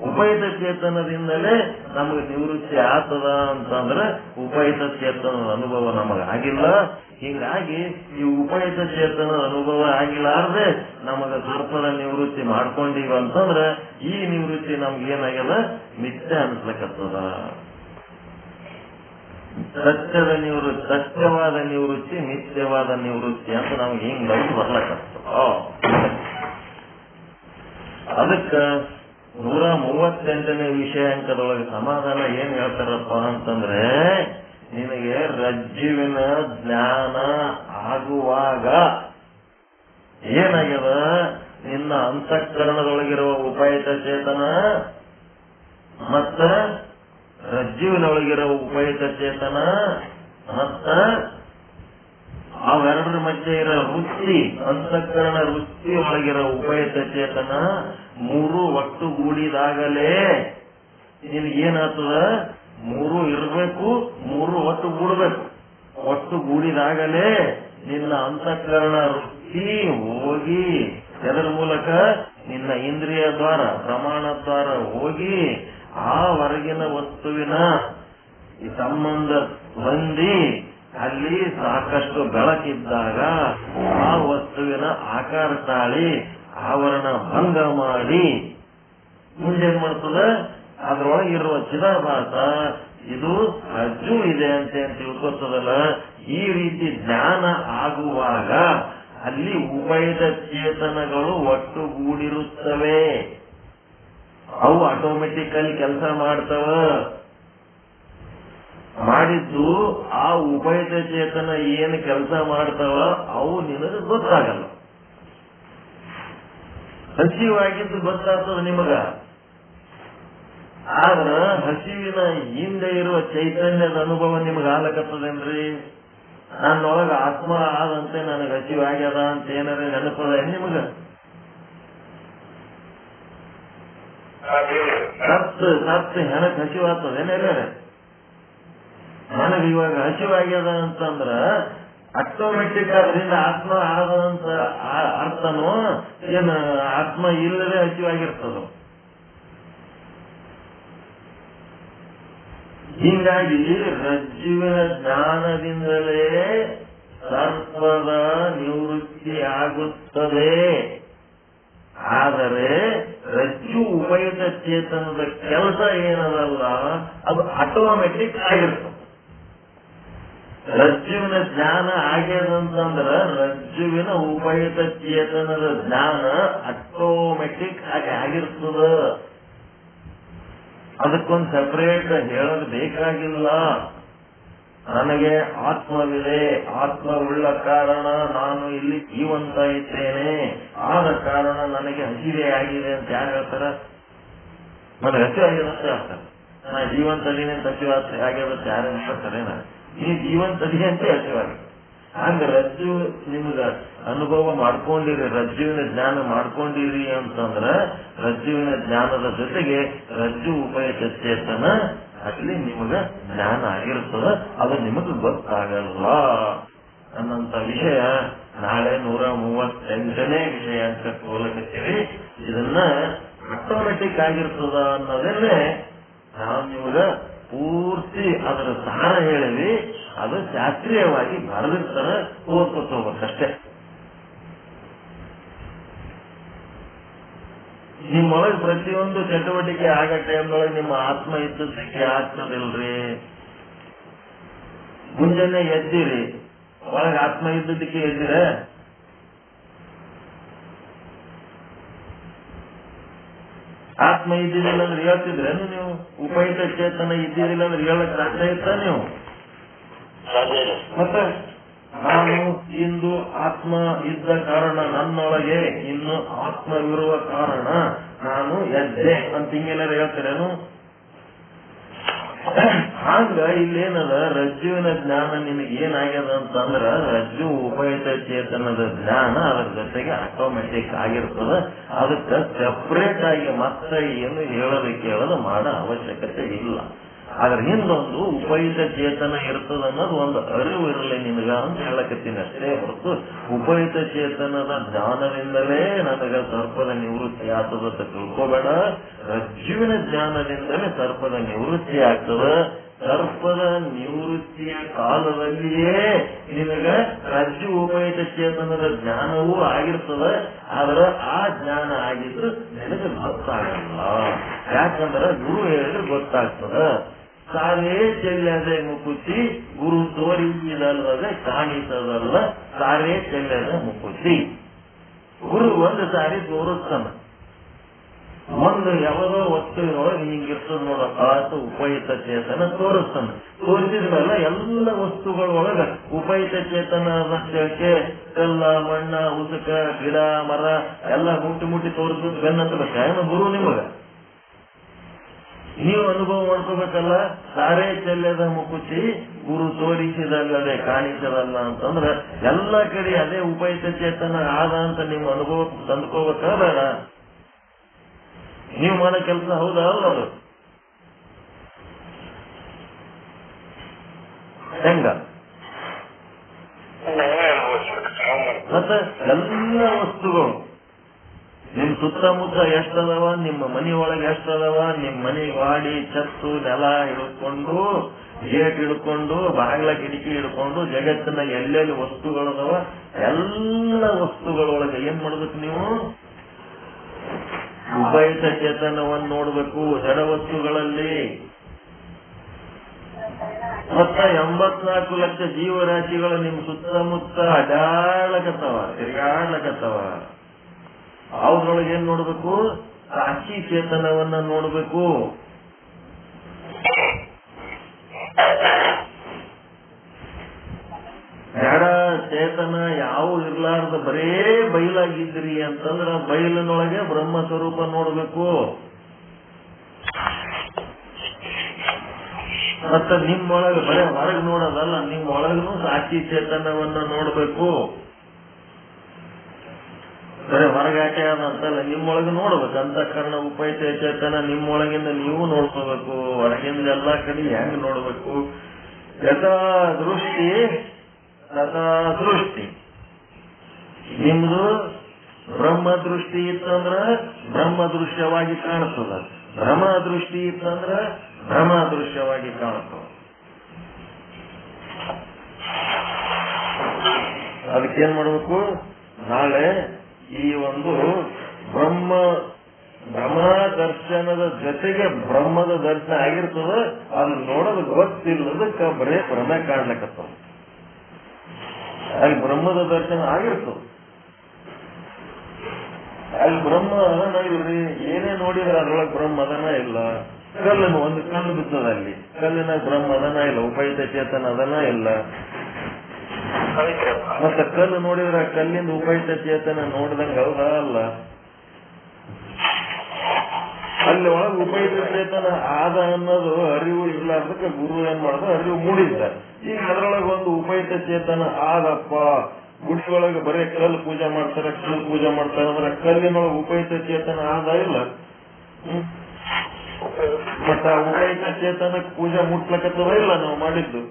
ಉಪಯುಕ್ತ ಚೇತನದಿಂದಲೇ ನಮಗೆ ನಿವೃತ್ತಿ ಆಗ್ತದ ಅಂತಂದ್ರೆ ಉಪಯುಕ್ತ ಚೇತನದ ಅನುಭವ ನಮಗಾಗಿಲ್ಲ. ಹೀಗಾಗಿ ಈ ಉಪಯುಕ್ತ ಚೇತನದ ಅನುಭವ ಆಗಿಲ್ಲಾರ್ದೆ ನಮಗ ಸರ್ಪದ ನಿವೃತ್ತಿ ಮಾಡ್ಕೊಂಡಿವ ಅಂತಂದ್ರ ಈ ನಿವೃತ್ತಿ ನಮ್ಗೆ ಏನಾಗ್ಯದ, ಮಿಥ್ಯ ಅನ್ಸ್ಲಕ್ಕತ್ತದ. ಸತ್ಯದ ನಿವೃತ್ತಿ, ಸತ್ಯವಾದ ನಿವೃತ್ತಿ, ಮಿಥ್ಯವಾದ ನಿವೃತ್ತಿ ಅಂತ ನಮ್ಗೆ ಹಿಂಗ್ ಡೌಟ್ ಬರ್ಲಕ್ಕತ್ತದ. ಅದಕ್ಕ 138ನೇ ವಿಷಯ ಅಂಕದೊಳಗೆ ಸಮಾಧಾನ ಏನ್ ಹೇಳ್ತಾರಪ್ಪ ಅಂತಂದ್ರೆ, ನಿನಗೆ ರಜ್ಜುವಿನ ಜ್ಞಾನ ಆಗುವಾಗ ಏನಾಗ್ಯದ, ನಿನ್ನ ಅಂತಃಕರಣದೊಳಗಿರುವ ಉಪಯುಕ್ತ ಚೇತನ ಮತ್ತ ರಜ್ಜುವಿನೊಳಗಿರುವ ಉಪಯುಕ್ತ ಚೇತನ ಮತ್ತ ಅವೆರಡರ ಮಧ್ಯೆ ಇರೋ ವೃತ್ತಿ, ಅಂತಃಕರಣ ವೃತ್ತಿ ಒಳಗಿರೋ ಉಪಯುಕ್ತ ಚೇತನ ಮೂರು ಒಟ್ಟುಗೂಡಿದಾಗಲೇ ನಿನಗೇನಾಗ್ತದ, ಮೂರು ಇರಬೇಕು, ಮೂರು ಒಟ್ಟುಗೂಡಬೇಕು. ಒಟ್ಟುಗೂಡಿದಾಗಲೇ ನಿನ್ನ ಅಂತಃಕರಣ ವೃತ್ತಿ ಹೋಗಿ ಅದರ ಮೂಲಕ ನಿನ್ನ ಇಂದ್ರಿಯ ದ್ವಾರ, ಪ್ರಮಾಣ ದ್ವಾರ ಹೋಗಿ ಆ ಹೊರಗಿನ ವಸ್ತುವಿನ ಈ ಸಂಬಂಧ ಹೊಂದಿ ಅಲ್ಲಿ ಸಾಕಷ್ಟು ಬೆಳಕಿದ್ದಾಗ ಆ ವಸ್ತುವಿನ ಆಕಾರ ತಾಳಿ ಆವರಣ ಭಂಗ ಮಾಡಿ ಮುಂದೇನ್ ಮಾಡ್ತದ, ಅದ್ರೊಳಗಿರುವ ಚಿದಾಭಾಸ ಇದು ರಜ್ಜು ಇದೆ ಅಂತ ತಿಳ್ಕೊತದಲ್ಲ. ಈ ರೀತಿ ಜ್ಞಾನ ಆಗುವಾಗ ಅಲ್ಲಿ ಉಭಯದ ಚೇತನಗಳು ಒಟ್ಟುಗೂಡಿರುತ್ತವೆ. ಅವು ಆಟೋಮೆಟಿಕಲಿ ಕೆಲಸ ಮಾಡ್ತವ. ಮಾಡಿದ್ದು ಆ ಉಭಯದ ಚೇತನ ಏನು ಕೆಲಸ ಮಾಡ್ತಾವ ಅವು ನಿನಗೆ ಗೊತ್ತಾಗಲ್ಲ. ಹಸಿವಾಗಿದ್ದು ಗೊತ್ತಾಗ್ತದ ನಿಮಗ. ಆದ್ರ ಹಸಿವಿನ ಹಿಂದೆ ಇರುವ ಚೈತನ್ಯದ ಅನುಭವ ನಿಮಗ ಆಗ್ಲಕತ್ತದೇನ್ರಿ? ನನ್ನೊಳಗ ಆತ್ಮ ಆದಂತೆ ನನಗೆ ಹಸಿವಾಗ್ಯದ ಅಂತ ಏನಾರ ನೆನಪದ ನಿಮಗ? ಸತ್ತು ಹೆಣಕ್ ಹಸಿವಾಗ್ತದೇನೇರ? ನನಗೆ ಇವಾಗ ಹಸಿವಾಗ್ಯದ ಅಂತಂದ್ರ ಆಟೋಮೆಟಿಕ್ ಅದರಿಂದ ಆತ್ಮ ಆದಂತ ಅರ್ಥನೋ ಏನ್ ಆತ್ಮ ಇಲ್ಲದೆ ಹಸಿವಾಗಿರ್ತದ? ಹೀಗಾಗಿ ರಜ್ಜುವಿನ ಜ್ಞಾನದಿಂದಲೇ ಸರ್ಪದ ನಿವೃತ್ತಿ ಆಗುತ್ತದೆ. ಆದರೆ ರಜ್ಜು ಉಪಯುಕ್ತ ಚೇತನದ ಕೆಲಸ ಏನದಲ್ಲ, ಅದು ಆಟೋಮೆಟಿಕ್ ಆಗಿರ್ತದೆ. ರಜ್ಜುವಿನ ಜ್ಞಾನ ಆಗ್ಯದಂತಂದ್ರ ರಜ್ಜುವಿನ ಉಪಯುಕ್ತ ಚೇತನದ ಜ್ಞಾನ ಆಟೋಮೆಟಿಕ್ ಆಗಿ ಆಗಿರ್ತದ. ಅದಕ್ಕೊಂದು ಸಪರೇಟ್ ಹೇಳೋದು ಬೇಕಾಗಿಲ್ಲ. ನನಗೆ ಆತ್ಮವಿದೆ, ಆತ್ಮವುಳ್ಳ ಕಾರಣ ನಾನು ಇಲ್ಲಿ ಜೀವಂತ ಇದ್ದೇನೆ, ಆದ ಕಾರಣ ನನಗೆ ಹಸಿವೆ ಆಗಿದೆ ಅಂತ ಯಾರು ಹೇಳ್ತಾರ? ನನಗೆ ಹಸಿವೆ ಆಗಿದೆ ಅಂತ ಹೇಳ್ತಾರೆ. ನಾ ಜೀವಂತದೀನಿ ಅಂತ ಹಸಿವೆ ಆಗ್ಯದ ಅಂತ ಯಾರು ಹೇಳ್ತಾರೆ? ನೀ ಜೀವಂತದಿ ಅಂತ ಹಸಿವಾಗಿದೆ. ಹಂಗ ರಜ್ಜು ನಿಮ್ಗ ಅನುಭವ ಮಾಡ್ಕೊಂಡಿರಿ, ರಜ್ಜುವಿನ ಜ್ಞಾನ ಮಾಡ್ಕೊಂಡಿರಿ ಅಂತಂದ್ರ ರಜ್ಜುವಿನ ಜ್ಞಾನದ ಜೊತೆಗೆ ರಜ್ಜು ಉಪಯುಕ್ತ ಚೇತನ ಅಲ್ಲಿ ನಿಮಗ ಜ್ಞಾನ ಆಗಿರ್ತದ. ಅದು ನಿಮಗ ಗೊತ್ತಾಗಲ್ಲ ಅನ್ನಂತ ವಿಷಯ ನಾಳೆ 138ನೇ ವಿಷಯ ಅಂತ ಹೋಲಕತ್ತೀವಿ. ಇದನ್ನ ಆಟೋಮೆಟಿಕ್ ಆಗಿರ್ತದ ಅನ್ನೋದನ್ನೇ ನಾವು ನಿಮಗ ಪೂರ್ತಿ ಅದರ ಸಾರ ಹೇಳಿವಿ. ಅದು ಶಾಸ್ತ್ರೀಯವಾಗಿ ಬರೆದಿರ್ತಾರ, ಓದ್ಕೊತ ಹೋಗ್ಬೇಕಷ್ಟೇ. ನಿಮ್ಮೊಳಗೆ ಪ್ರತಿಯೊಂದು ಚಟುವಟಿಕೆ ಆಗ ಟೈಮ್ನೊಳಗೆ ನಿಮ್ಮ ಆತ್ಮ ಇದ್ದಕ್ಕೆ ಆಗ್ತದಿಲ್ರಿ. ಮುಂಜಾನೆ ಎದ್ದಿರಿ, ಒಳಗೆ ಆತ್ಮ ಇದ್ದದಕ್ಕೆ ಎದ್ದಿರ? ಆತ್ಮ ಇದ್ದಿದ್ದಿಲ್ಲ ಅಂದ್ರೆ ಹೇಳ್ತಿದ್ರೇನು ನೀವು? ಉಪಯುಕ್ತ ಚೇತನ ಇದ್ದಿದ್ದಿಲ್ಲ ಅಂದ್ರೆ ಹೇಳಕ್ ಸಾಧ್ಯ ಇತ್ತ ನೀವು? ಮತ್ತೆ ನಾನು ಇಂದು ಆತ್ಮ ಇದ್ದ ಕಾರಣ ನನ್ನೊಳಗೆ ಇನ್ನು ಆತ್ಮವಿರುವ ಕಾರಣ ನಾನು ಎದ್ದೆ ಅಂತ ಹಿಂಗೇನಾರ ಹೇಳ್ತೀರೇನು? ಹಂಗ ಇಲ್ಲೇನದ ರಜ್ಜುವಿನ ಜ್ಞಾನ ನಿನಗೆ ಏನಾಗ್ಯದ ಅಂತಂದ್ರ ರಜ್ಜು ಉಪಯುಕ್ತ ಚೇತನದ ಜ್ಞಾನ ಅದ್ರ ಜೊತೆಗೆ ಆಟೋಮೆಟಿಕ್ ಆಗಿರ್ತದ. ಅದಕ್ಕೆ ಸೆಪರೇಟ್ ಆಗಿ ಮತ್ತೆ ಏನು ಹೇಳೋದು ಮಾಡೋ ಅವಶ್ಯಕತೆ ಇಲ್ಲ. ಅದ್ರ ಹಿಂದೊಂದು ಉಪಯುಕ್ತ ಚೇತನ ಇರ್ತದ ಅನ್ನೋದು ಒಂದು ಅರಿವು ಇರಲಿ ನಿನಗ ಅಂತ ಹೇಳಕತ್ತೀನಿ ಅಷ್ಟೇ ಹೊರತು ಉಪಯುಕ್ತ ಚೇತನದ ಜ್ಞಾನದಿಂದಲೇ ನನಗ ಸರ್ಪದ ನಿವೃತ್ತಿ ಆಗ್ತದ ಅಂತ ತಿಳ್ಕೋಬೇಡ. ರಜ್ಜುವಿನ ಜ್ಞಾನದಿಂದಲೇ ಸರ್ಪದ ನಿವೃತ್ತಿ ಆಗ್ತದ. ಸರ್ಪದ ನಿವೃತ್ತಿಯ ಕಾಲದಲ್ಲಿಯೇ ನಿನಗ ರಜ್ಜು ಉಪಯುಕ್ತ ಚೇತನದ ಜ್ಞಾನವೂ ಆಗಿರ್ತದ. ಆದ್ರೆ ಆ ಜ್ಞಾನ ಆಗಿದ್ದು ನಿನಗೆ ಗೊತ್ತಾಗಲ್ಲ. ಯಾಕಂದ್ರೆ ಗುರು ಹೇಳಿದ್ರೆ ಗೊತ್ತಾಗ್ತದ. ಸಾರೇ ಚೆಲ್ಲದೆ ಮುಕುತಿ ಗುರು ತೋರಿಸಿದಲ್ಲದೆ ಕಾಣಿಸದಲ್ಲ ಸಾರೇ ಚೆಲ್ಲದ ಮುಕುತಿ. ಗುರು ಒಂದು ಸಾರಿ ತೋರಿಸ್ತಾನ. ಒಂದು ಯಾವದೋ ವಸ್ತುವಿನೊಳಗೆ ಹಿಂಗಿರ್ತದ ನೋಡಪ್ಪ ಅಂತ ಉಪಯುಕ್ತ ಚೇತನ ತೋರಿಸ್ತಾನ. ತೋರಿಸಿದ್ಮೇಲೆ ಎಲ್ಲ ವಸ್ತುಗಳೊಳಗ ಉಪಯುಕ್ತ ಚೇತನ ಅದಕ್ಕೆ ಕಲ್ಲ ಮಣ್ಣ ಉಸುಕ ಗಿಡ ಮರ ಎಲ್ಲ ಮುಟ್ಟಿ ತೋರಿಸಿದ್ ಬೆನ್ನತ್ತಬೇಕ ಗುರು ನಿಮಗ. ನೀವು ಅನುಭವ ಮಾಡ್ಕೋಬೇಕಲ್ಲ. ಸಾರೇ ಚೆಲ್ಲದ ಮುಕುತಿ ಗುರು ತೋರಿಸಿದಲ್ಲದೆ ಕಾಣಿಸದಲ್ಲ ಅಂತಂದ್ರ ಎಲ್ಲ ಕಡೆ ಅದೇ ಉಪಯುಕ್ತ ಚೇತನ ಆದ ಅಂತ ನಿಮ್ಮ ಅನುಭವ ತಂದ್ಕೋಬೇಕ ಬೇಡ? ನೀವು ಮಾಡೋ ಕೆಲಸ ಹೌದಾ ಅಲ್ಲ? ಅದು ಹೆಂಗ? ಮತ್ತೆ ಎಲ್ಲ ವಸ್ತುಗಳು ನಿಮ್ ಸುತ್ತಮುತ್ತ ಎಷ್ಟದವ, ನಿಮ್ಮ ಮನಿ ಒಳಗೆ ಎಷ್ಟದವ, ನಿಮ್ ಮನಿ ಗಾಡಿ ಛತ್ತು ನೆಲ ಹಿಡ್ಕೊಂಡು ಗೇಟ್ ಹಿಡ್ಕೊಂಡು ಬಾಗ್ಲ ಕಿಟಕಿ ಹಿಡ್ಕೊಂಡು ಜಗತ್ತಿನ ಎಲ್ಲೆಲ್ಲಿ ವಸ್ತುಗಳದವ ಎಲ್ಲ ವಸ್ತುಗಳೊಳಗೆ ಏನ್ ಮಾಡ್ಬೇಕು ನೀವು? ಉಪಯುಕ್ತ ಚೇತನವನ್ನು ನೋಡ್ಬೇಕು ಜಡ ವಸ್ತುಗಳಲ್ಲಿ. ಮತ್ತ 84 ಲಕ್ಷ ಜೀವರಾಶಿಗಳು ನಿಮ್ ಸುತ್ತಮುತ್ತ ತಿರುಗಾಡ್ಲಕತ್ತವ. ಅದ್ರೊಳಗೆ ಏನ್ ನೋಡ್ಬೇಕು? ಸಾಕ್ಷಿ ಚೇತನವನ್ನ ನೋಡ್ಬೇಕು. ಜಡ ಚೇತನ ಯಾವ ಇರ್ಲಾರ್ದ ಬರೇ ಬಯಲಾಗಿದ್ರಿ ಅಂತಂದ್ರ ಬಯಲಿನೊಳಗೆ ಬ್ರಹ್ಮ ಸ್ವರೂಪ ನೋಡ್ಬೇಕು. ಮತ್ತ ನಿಮ್ಮೊಳಗೆ ಬರೇ ಹೊರಗೆ ನೋಡೋದಲ್ಲ, ನಿಮ್ಮೊಳಗೂ ಸಾಕ್ಷಿ ಚೇತನವನ್ನ ನೋಡ್ಬೇಕು. ಬರೇ ಹೊರಗಾಟೆ ಆದಂತಲ್ಲ, ನಿಮ್ಮೊಳಗೆ ನೋಡ್ಬೇಕು. ಅಂತಃಕರಣ ಉಪಯುಕ್ತ ಚೇತನ ನಿಮ್ಮೊಳಗಿಂದ ನೀವು ನೋಡ್ಕೋಬೇಕು. ಹೊರಗಿಂದ ಎಲ್ಲಾ ಕಡೆ ಹೆಂಗ್ ನೋಡ್ಬೇಕು? ಯಥಾ ದೃಷ್ಟಿ ತಥಾ ದೃಷ್ಟಿ. ನಿಮ್ದು ಬ್ರಹ್ಮ ದೃಷ್ಟಿ ಇತ್ತಂದ್ರ ಬ್ರಹ್ಮ ದೃಶ್ಯವಾಗಿ ಕಾಣಿಸ್ತದ. ಭ್ರಮ ದೃಷ್ಟಿ ಇತ್ತಂದ್ರ ಭ್ರಮ ದೃಶ್ಯವಾಗಿ ಕಾಣಿಸ್ತದ. ಅದಕ್ಕೇನ್ ಮಾಡ್ಬೇಕು? ನಾಳೆ ಈ ಒಂದು ಬ್ರಹ್ಮ ದರ್ಶನದ ಜೊತೆಗೆ ಬ್ರಹ್ಮದ ದರ್ಶನ ಆಗಿರ್ತದ. ಅದು ನೋಡೋದು ಗೊತ್ತಿಲ್ಲದಕ್ಕ ಬರೇ ಭ್ರಮೆ ಕಾಣ್ಲಕತ್ತವ. ಅಲ್ಲಿ ಬ್ರಹ್ಮದ ದರ್ಶನ ಆಗಿರ್ತದ. ಅಲ್ಲಿ ಬ್ರಹ್ಮ ಅದನ್ನ ಇಲ್ರಿ, ಏನೇ ನೋಡಿದ್ರೆ ಅದ್ರೊಳಗೆ ಬ್ರಹ್ಮ ಅದನ್ನ ಇಲ್ಲ. ಕಲ್ಲನ್ನು ಒಂದು ಕಲ್ಲು ಬಿದ್ದದ, ಅಲ್ಲಿ ಕಲ್ಲಿನ ಬ್ರಹ್ಮ ಅದನ್ನ ಇಲ್ಲ, ಉಪಯುಕ್ತ ಚೇತನ ಅದನ್ನ ಇಲ್ಲ. ಮತ್ತೆ ಕಲ್ಲು ನೋಡಿದ್ರೆ ಕಲ್ಲಿಂದ ಉಪಯುಕ್ತ ಚೇತನ ನೋಡಿದಂಗ ಹೌದಾ ಅಲ್ಲ? ಅಲ್ಲಿ ಒಳಗೆ ಉಪಯುಕ್ತ ಚೇತನ ಆದ ಅನ್ನೋದು ಅರಿವು ಇರ್ಲಾರ್ದಕ್ಕೆ ಗುರು ಏನ್ ಮಾಡೋದು? ಅರಿವು ಮೂಡಿದ್ದ. ಈಗ ಅದರೊಳಗೆ ಒಂದು ಉಪಯುಕ್ತ ಚೇತನ ಆದಪ್ಪ. ಗುಡಿಯೊಳಗೆ ಬರೀ ಕಲ್ಲು ಪೂಜೆ ಮಾಡ್ತಾರೆ ಅಂದ್ರೆ ಕಲ್ಲಿನೊಳಗೆ ಉಪಯುಕ್ತ ಚೇತನ ಆದ ಇಲ್ಲ. ಮತ್ತ ಉಪಯುಕ್ತ ಚೇತನಕ್ಕೆ ಪೂಜೆ ಮುಟ್ಲಕತ್ತದ ಇಲ್ಲ ನಾವು ಮಾಡಿದ್ದು?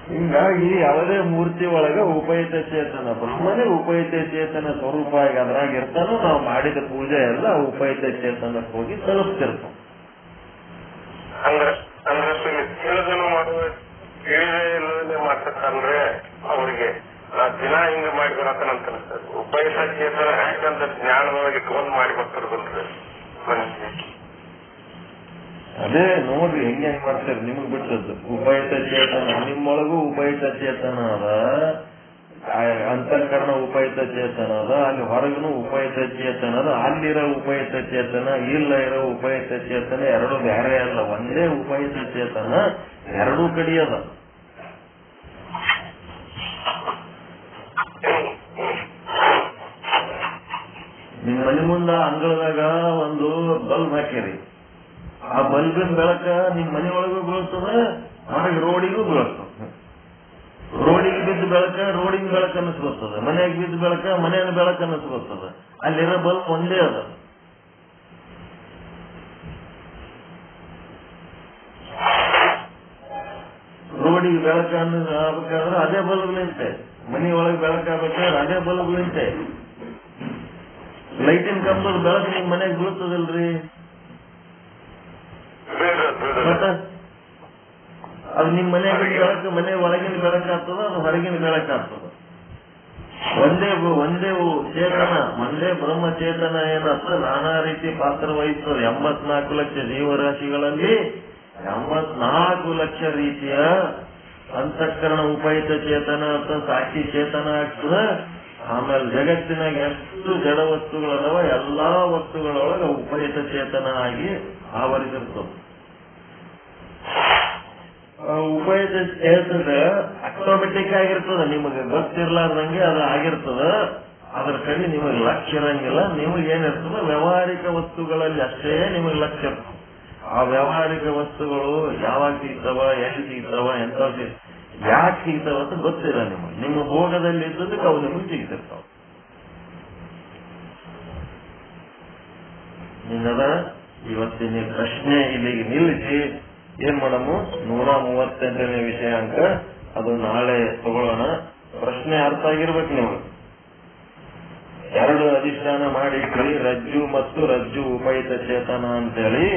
ಹಿಂಗಾಗಿ ಯಾವುದೇ ಮೂರ್ತಿ ಒಳಗ ಉಪಯುಕ್ತ ಚೇತನ ಬ್ರಹ್ಮನೇ ಉಪಯುಕ್ತ ಚೇತನ ಸ್ವರೂಪ ಆಗಿ ಅದ್ರಾಗ ಇರ್ತಾನೋ ನಾವು ಮಾಡಿದ ಪೂಜೆ ಎಲ್ಲ ಉಪಯುಕ್ತ ಚೇತನಕ್ಕೆ ಹೋಗಿ ತಲುಪ್ತಿರ್ತಾವ. ಮಾಡ್ತಾರಲ್ರಿ ಅವ್ರಿಗೆ ದಿನ ಹಿಂಗ ಮಾಡಿ ಬರತ್ತಂತ ಉಪಯುಕ್ತ ಚೇತನ ಯಾಕಂತ ಜ್ಞಾನದೊಳಗೆ ಇಟ್ಕೊಂಡ್ ಮಾಡಿ ಬರ್ತಿರೋದಲ್ರಿ. ಅದೇ ನೋಡ್ರಿ ಹೆಂಗೆ ಮಾಡ್ತಾರೆ, ನಿಮಗ್ ಬಿಟ್ಟದ್ದು. ಉಪಯುಕ್ತ ಚೇತನ ನಿಮ್ಮೊಳಗೂ ಉಪಯುಕ್ತ ಚೇತನ ಅದ. ಅಂತಃಕರಣ ಉಪಯುಕ್ತ ಚೇತನ ಅದ, ಅಲ್ಲಿ ಹೊರಗನು ಉಪಯುಕ್ತ ಚೇತನ ಅದ. ಅಲ್ಲಿರೋ ಉಪಯುಕ್ತ ಚೇತನ, ಇಲ್ಲ ಇರೋ ಉಪಯುಕ್ತ ಚೇತನ ಎರಡು ಬೇರೆ ಅಲ್ಲ, ಒಂದೇ ಉಪಯುಕ್ತ ಚೇತನ ಎರಡೂ ಕಡೆ ಅದ. ನಿಮ್ ಮನೆ ಮುಂದ ಅಂಗಳದಾಗ ಒಂದು ಬಲ್ಬ್ ಹಾಕಿರಿ, ಆ ಬಲ್ಬಿನ ಬೆಳಕ ನಿಮ್ ಮನೆ ಒಳಗೂ ಬೀಳ್ತದ, ಹೊರಗೆ ರೋಡಿಗೂ ಬೀಳ್ತದ. ರೋಡಿಗೆ ಬಿದ್ದ ಬೆಳಕ ರೋಡಿನ ಬೆಳಕ ಅನ್ನಿಸ್ಬರ್ತದ, ಮನೆಯಾಗ ಬಿದ್ದ ಬೆಳಕ ಮನೆಯ ಬೆಳಕ ಅನ್ನಿಸ್ಬರ್ತದ. ಅಲ್ಲಿರೋ ಬಲ್ಬ್ ಒಂದೇ ಅದ. ರೋಡಿಗೆ ಬೆಳಕ ಆಗ್ಬೇಕಾದ್ರೆ ಅದೇ ಬಲ್ಬ್ ನಿಂತೆ, ಮನೆಯೊಳಗೆ ಬೆಳಕಾಗಬೇಕಾದ್ರೆ ಅದೇ ಬಲ್ಬ್ ನಿಂತೆ. ಲೈಟಿನ ಕಂಬದ ಬೆಳಕು ನಿಮ್ ಮನೆಗೆ ಬೀಳ್ತದಲ್ರಿ, ಅದು ನಿಮ್ ಮನೆಯಾಗ ಬೆಳಕು ಮನೆ ಒಳಗಿನ ಬೆಳಕಾಗ್ತದ, ಅದು ಹೊರಗಿನ ಬೆಳಕಾಗ್ತದ. ಒಂದೇ ಚೇತನ, ಒಂದೇ ಬ್ರಹ್ಮಚೇತನ ಏನಾಗ್ತದೆ ನಾನಾ ರೀತಿ ಪಾತ್ರ ವಹಿಸ್ತದೆ. 84 ಲಕ್ಷ ಜೀವರಾಶಿಗಳಲ್ಲಿ 84 ಲಕ್ಷ ರೀತಿಯ ಅಂತಃಕರಣ ಉಪಯುಕ್ತ ಚೇತನ ಅಂತ ಸಾಕ್ಷಿ ಚೇತನ ಆಗ್ತದ. ಆಮೇಲೆ ಜಗತ್ತಿನಾಗ ಎಷ್ಟು ಜಡ ವಸ್ತುಗಳದವ ಎಲ್ಲಾ ವಸ್ತುಗಳೊಳಗ ಉಪಯುಕ್ತ ಚೇತನ ಆಗಿ ಆವರಿಸಿರ್ತದೆ. ಉಪಯುಕ್ತ ಚೇತನ ಆಟೋಮೆಟಿಕ್ ಆಗಿರ್ತದ, ನಿಮಗೆ ಗೊತ್ತಿರ್ಲಾರ್ದಂಗೆ ಅದು ಆಗಿರ್ತದ. ಅದ್ರ ಕಡೆ ನಿಮಗೆ ಲಕ್ಷ್ಯ ಇರಂಗಿಲ್ಲ. ನಿಮಗೆ ಏನಿರ್ತದ ವ್ಯಾವಹಾರಿಕ ವಸ್ತುಗಳಲ್ಲಿ ಅಷ್ಟೇ ನಿಮಗೆ ಲಕ್ಷ್ಯ ಇರ್ತದೆ. ಆ ವ್ಯಾವಹಾರಿಕ ವಸ್ತುಗಳು ಯಾವಾಗ ಸಿಗ್ತಾವ, ಎಲ್ಲಿ ಸಿಗ್ತಾವ, ಎಂತ ಯಾಕೆ ಸಿಗ್ತಾವ ಅಂತ ಗೊತ್ತಿಲ್ಲ ನಿಮಗೆ. ನಿಮ್ಮ ಭೋಗದಲ್ಲಿ ಇದ್ದದಕ್ಕೆ ಅವು ನಿಮಗೆ ಸಿಗ್ತಿರ್ತಾವ. ನಿನ್ನದ ಇವತ್ತಿನ ಪ್ರಶ್ನೆ ಇಲ್ಲಿಗೆ ನಿಲ್ಲಿಸಿ ಏನ್ ಮಾಡಮು, 138ನೇ ವಿಷಯಾಂಕ ಅದು ನಾಳೆ ತಗೊಳ್ಳೋಣ. ಪ್ರಶ್ನೆ ಅರ್ಥ ಆಗಿರ್ಬೇಕು ನಿಮಗೆ. 2 ಅಧಿಷ್ಠಾನ ಮಾಡಿಟ್ರಿ, ರಜ್ಜು ಮತ್ತು ರಜ್ಜು ಉಪಯುಕ್ತ ಚೇತನ ಅಂತೇಳಿ.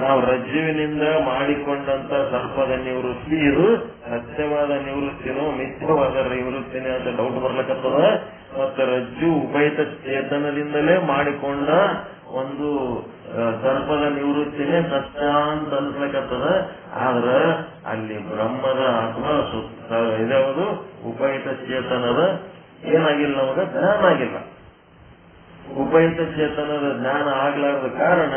ನಾವು ರಜ್ಜುವಿನಿಂದ ಮಾಡಿಕೊಂಡಂತ ಸರ್ಪದ ನಿವೃತ್ತಿ ಇದು ಸತ್ಯವಾದ ನಿವೃತ್ತಿನೋ ಮಿಥ್ಯವಾದ ನಿವೃತ್ತಿನೇ ಅಂತ ಡೌಟ್ ಬರ್ಲಕ್ಕತ್ತದ. ಮತ್ತೆ ರಜ್ಜು ಉಪಯುಕ್ತ ಚೇತನದಿಂದಲೇ ಮಾಡಿಕೊಂಡ ಒಂದು ಸರ್ಪದ ನಿವೃತ್ತಿನೇ ಸತ್ಯ ಅಂತ ಅನ್ಸ್ಲಕ್ಕತ್ತದ. ಆದ್ರ ಅಲ್ಲಿ ಬ್ರಹ್ಮದ ಆತ್ಮ ಇದ್ಯಾವುದು ಉಪಯುಕ್ತ ಚೇತನದ ಏನಾಗಿಲ್ಲ, ನಮಗ ಜ್ಞಾನ ಆಗಿಲ್ಲ. ಉಪಯುಕ್ತ ಚೇತನದ ಜ್ಞಾನ ಆಗ್ಲಾರ್ದ ಕಾರಣ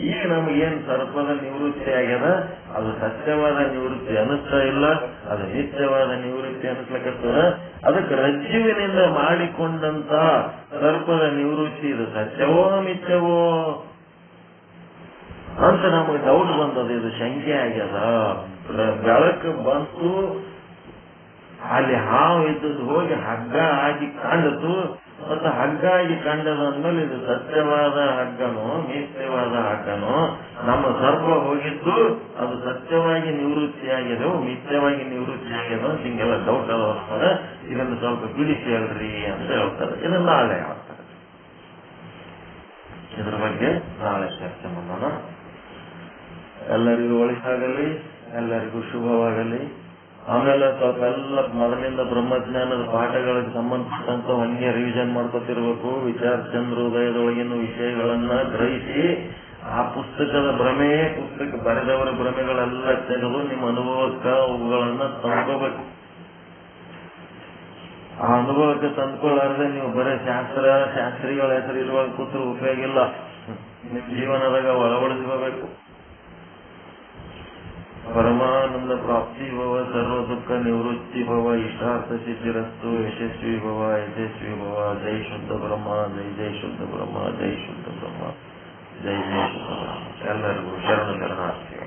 ಈಗ ನಮಗೇನ್ ಸರ್ಪದ ನಿವೃತ್ತಿ ಆಗ್ಯದ ಅದು ಸತ್ಯವಾದ ನಿವೃತ್ತಿ ಅನಿಸ್ತಾ ಇಲ್ಲ, ಅದು ನಿತ್ಯವಾದ ನಿವೃತ್ತಿ ಅನಿಸ್ಲಕ್ಕತ್ತದ. ಅದಕ್ಕೆ ರಜ್ಜುವಿನಿಂದ ಮಾಡಿಕೊಂಡಂತ ಸರ್ಪದ ನಿವೃತ್ತಿ ಇದು ಸತ್ಯವೋ ಮಿಥ್ಯವೋ ಅಂತ ನಮಗೆ ಡೌಟ್ ಬಂದದ. ಇದು ಶಂಕೆ ಆಗ್ಯದ. ಬೆಳಕು ಬಂತು, ಅಲ್ಲಿ ಹಾವು ಇದ್ದದ್ದು ಹೋಗಿ ಹಗ್ಗ ಆಗಿ ಕಾಂಡತು. ಮತ್ತೆ ಹಗ್ಗ ಆಗಿ ಕಂಡದ ಅಂದ್ಮೇಲೆ ಇದು ಸತ್ಯವಾದ ಹಗ್ಗನೋ ಮಿಥ್ಯವಾದ ಹಗ್ಗನೋ. ನಮ್ಮ ಸರ್ಪ ಹೋಗಿದ್ದು ಅದು ಸತ್ಯವಾಗಿ ನಿವೃತ್ತಿಯಾಗಿದೆವು ಮಿಥ್ಯವಾಗಿ ನಿವೃತ್ತಿಯಾಗ್ಯದೋ ಹಿಂಗೆಲ್ಲ ಡೌಟ್ ಅದ. ಇದನ್ನು ಸ್ವಲ್ಪ ಬಿಡಿಸಿ ಹೇಳ್ರಿ ಅಂತ ಹೇಳ್ತಾರೆ. ಇದನ್ನ ನಾಳೆ ಹೇಳ್ತಾರೆ. ಇದ್ರ ಬಗ್ಗೆ ನಾಳೆ ಚರ್ಚೆ ಮಾಡೋಣ. ಎಲ್ಲರಿಗೂ ಒಳಿತಾಗಲಿ, ಎಲ್ಲರಿಗೂ ಶುಭವಾಗಲಿ. ಆಮೇಲೆ ಸ್ವಲ್ಪ ಎಲ್ಲ ಮೊದಲಿಂದ ಬ್ರಹ್ಮಜ್ಞಾನದ ಪಾಠಗಳಿಗೆ ಸಂಬಂಧಪಟ್ಟಂತ ಹಂಗೆ ರಿವಿಷನ್ ಮಾಡ್ಕೊತಿರ್ಬೇಕು. ವಿಚಾರ ಚಂದ್ರೋದಯದೊಳಗಿನ ವಿಷಯಗಳನ್ನ ಗ್ರಹಿಸಿ ಆ ಪುಸ್ತಕದ ಭ್ರಮೆ, ಪುಸ್ತಕ ಬರೆದವರ ಭ್ರಮೆಗಳೆಲ್ಲ ತೆಗೆದು ನಿಮ್ಮ ಅನುಭವಕ್ಕ ಅವುಗಳನ್ನ ತಂದ್ಕೋಬೇಕು. ಆ ಅನುಭವಕ್ಕೆ ತಂದ್ಕೊಳ್ಳಾರ್ದೆ ನೀವು ಬರೀ ಶಾಸ್ತ್ರಿಗಳ ಹೆಸರು ಇರುವಾಗ ಕೂತ್ರು ಉಪಯೋಗ ಇಲ್ಲ. ನಿಮ್ ಜೀವನದಾಗ ಅಳವಡಿಸ್ಕೋಬೇಕು. ಪರಮಾನಂದ ಪ್ರಾಪ್ತಿ ಭವ, ಸರ್ವ ದುಃಖ ನಿವೃತ್ತಿ ಭವ, ಇಷ್ಟಾರ್ಥ ಸಿದ್ಧಿರಸ್ತು, ಯಶಸ್ವಿ ಭವ, ಯಶಸ್ವಿ ಭವ. ಜೈ ಶುದ್ಧ ಬ್ರಹ್ಮ, ಜೈ ಜೈ ಶುದ್ಧ ಬ್ರಹ್ಮ, ಜೈ ಶುದ್ಧ ಬ್ರಹ್ಮ, ಜೈ ಜೈ ಶುದ್ಧ ಬ್ರಹ್ಮ. ಎಲ್ಲರಿಗೂ ಶರಣ ಶರಣಾರ್ಥಿ.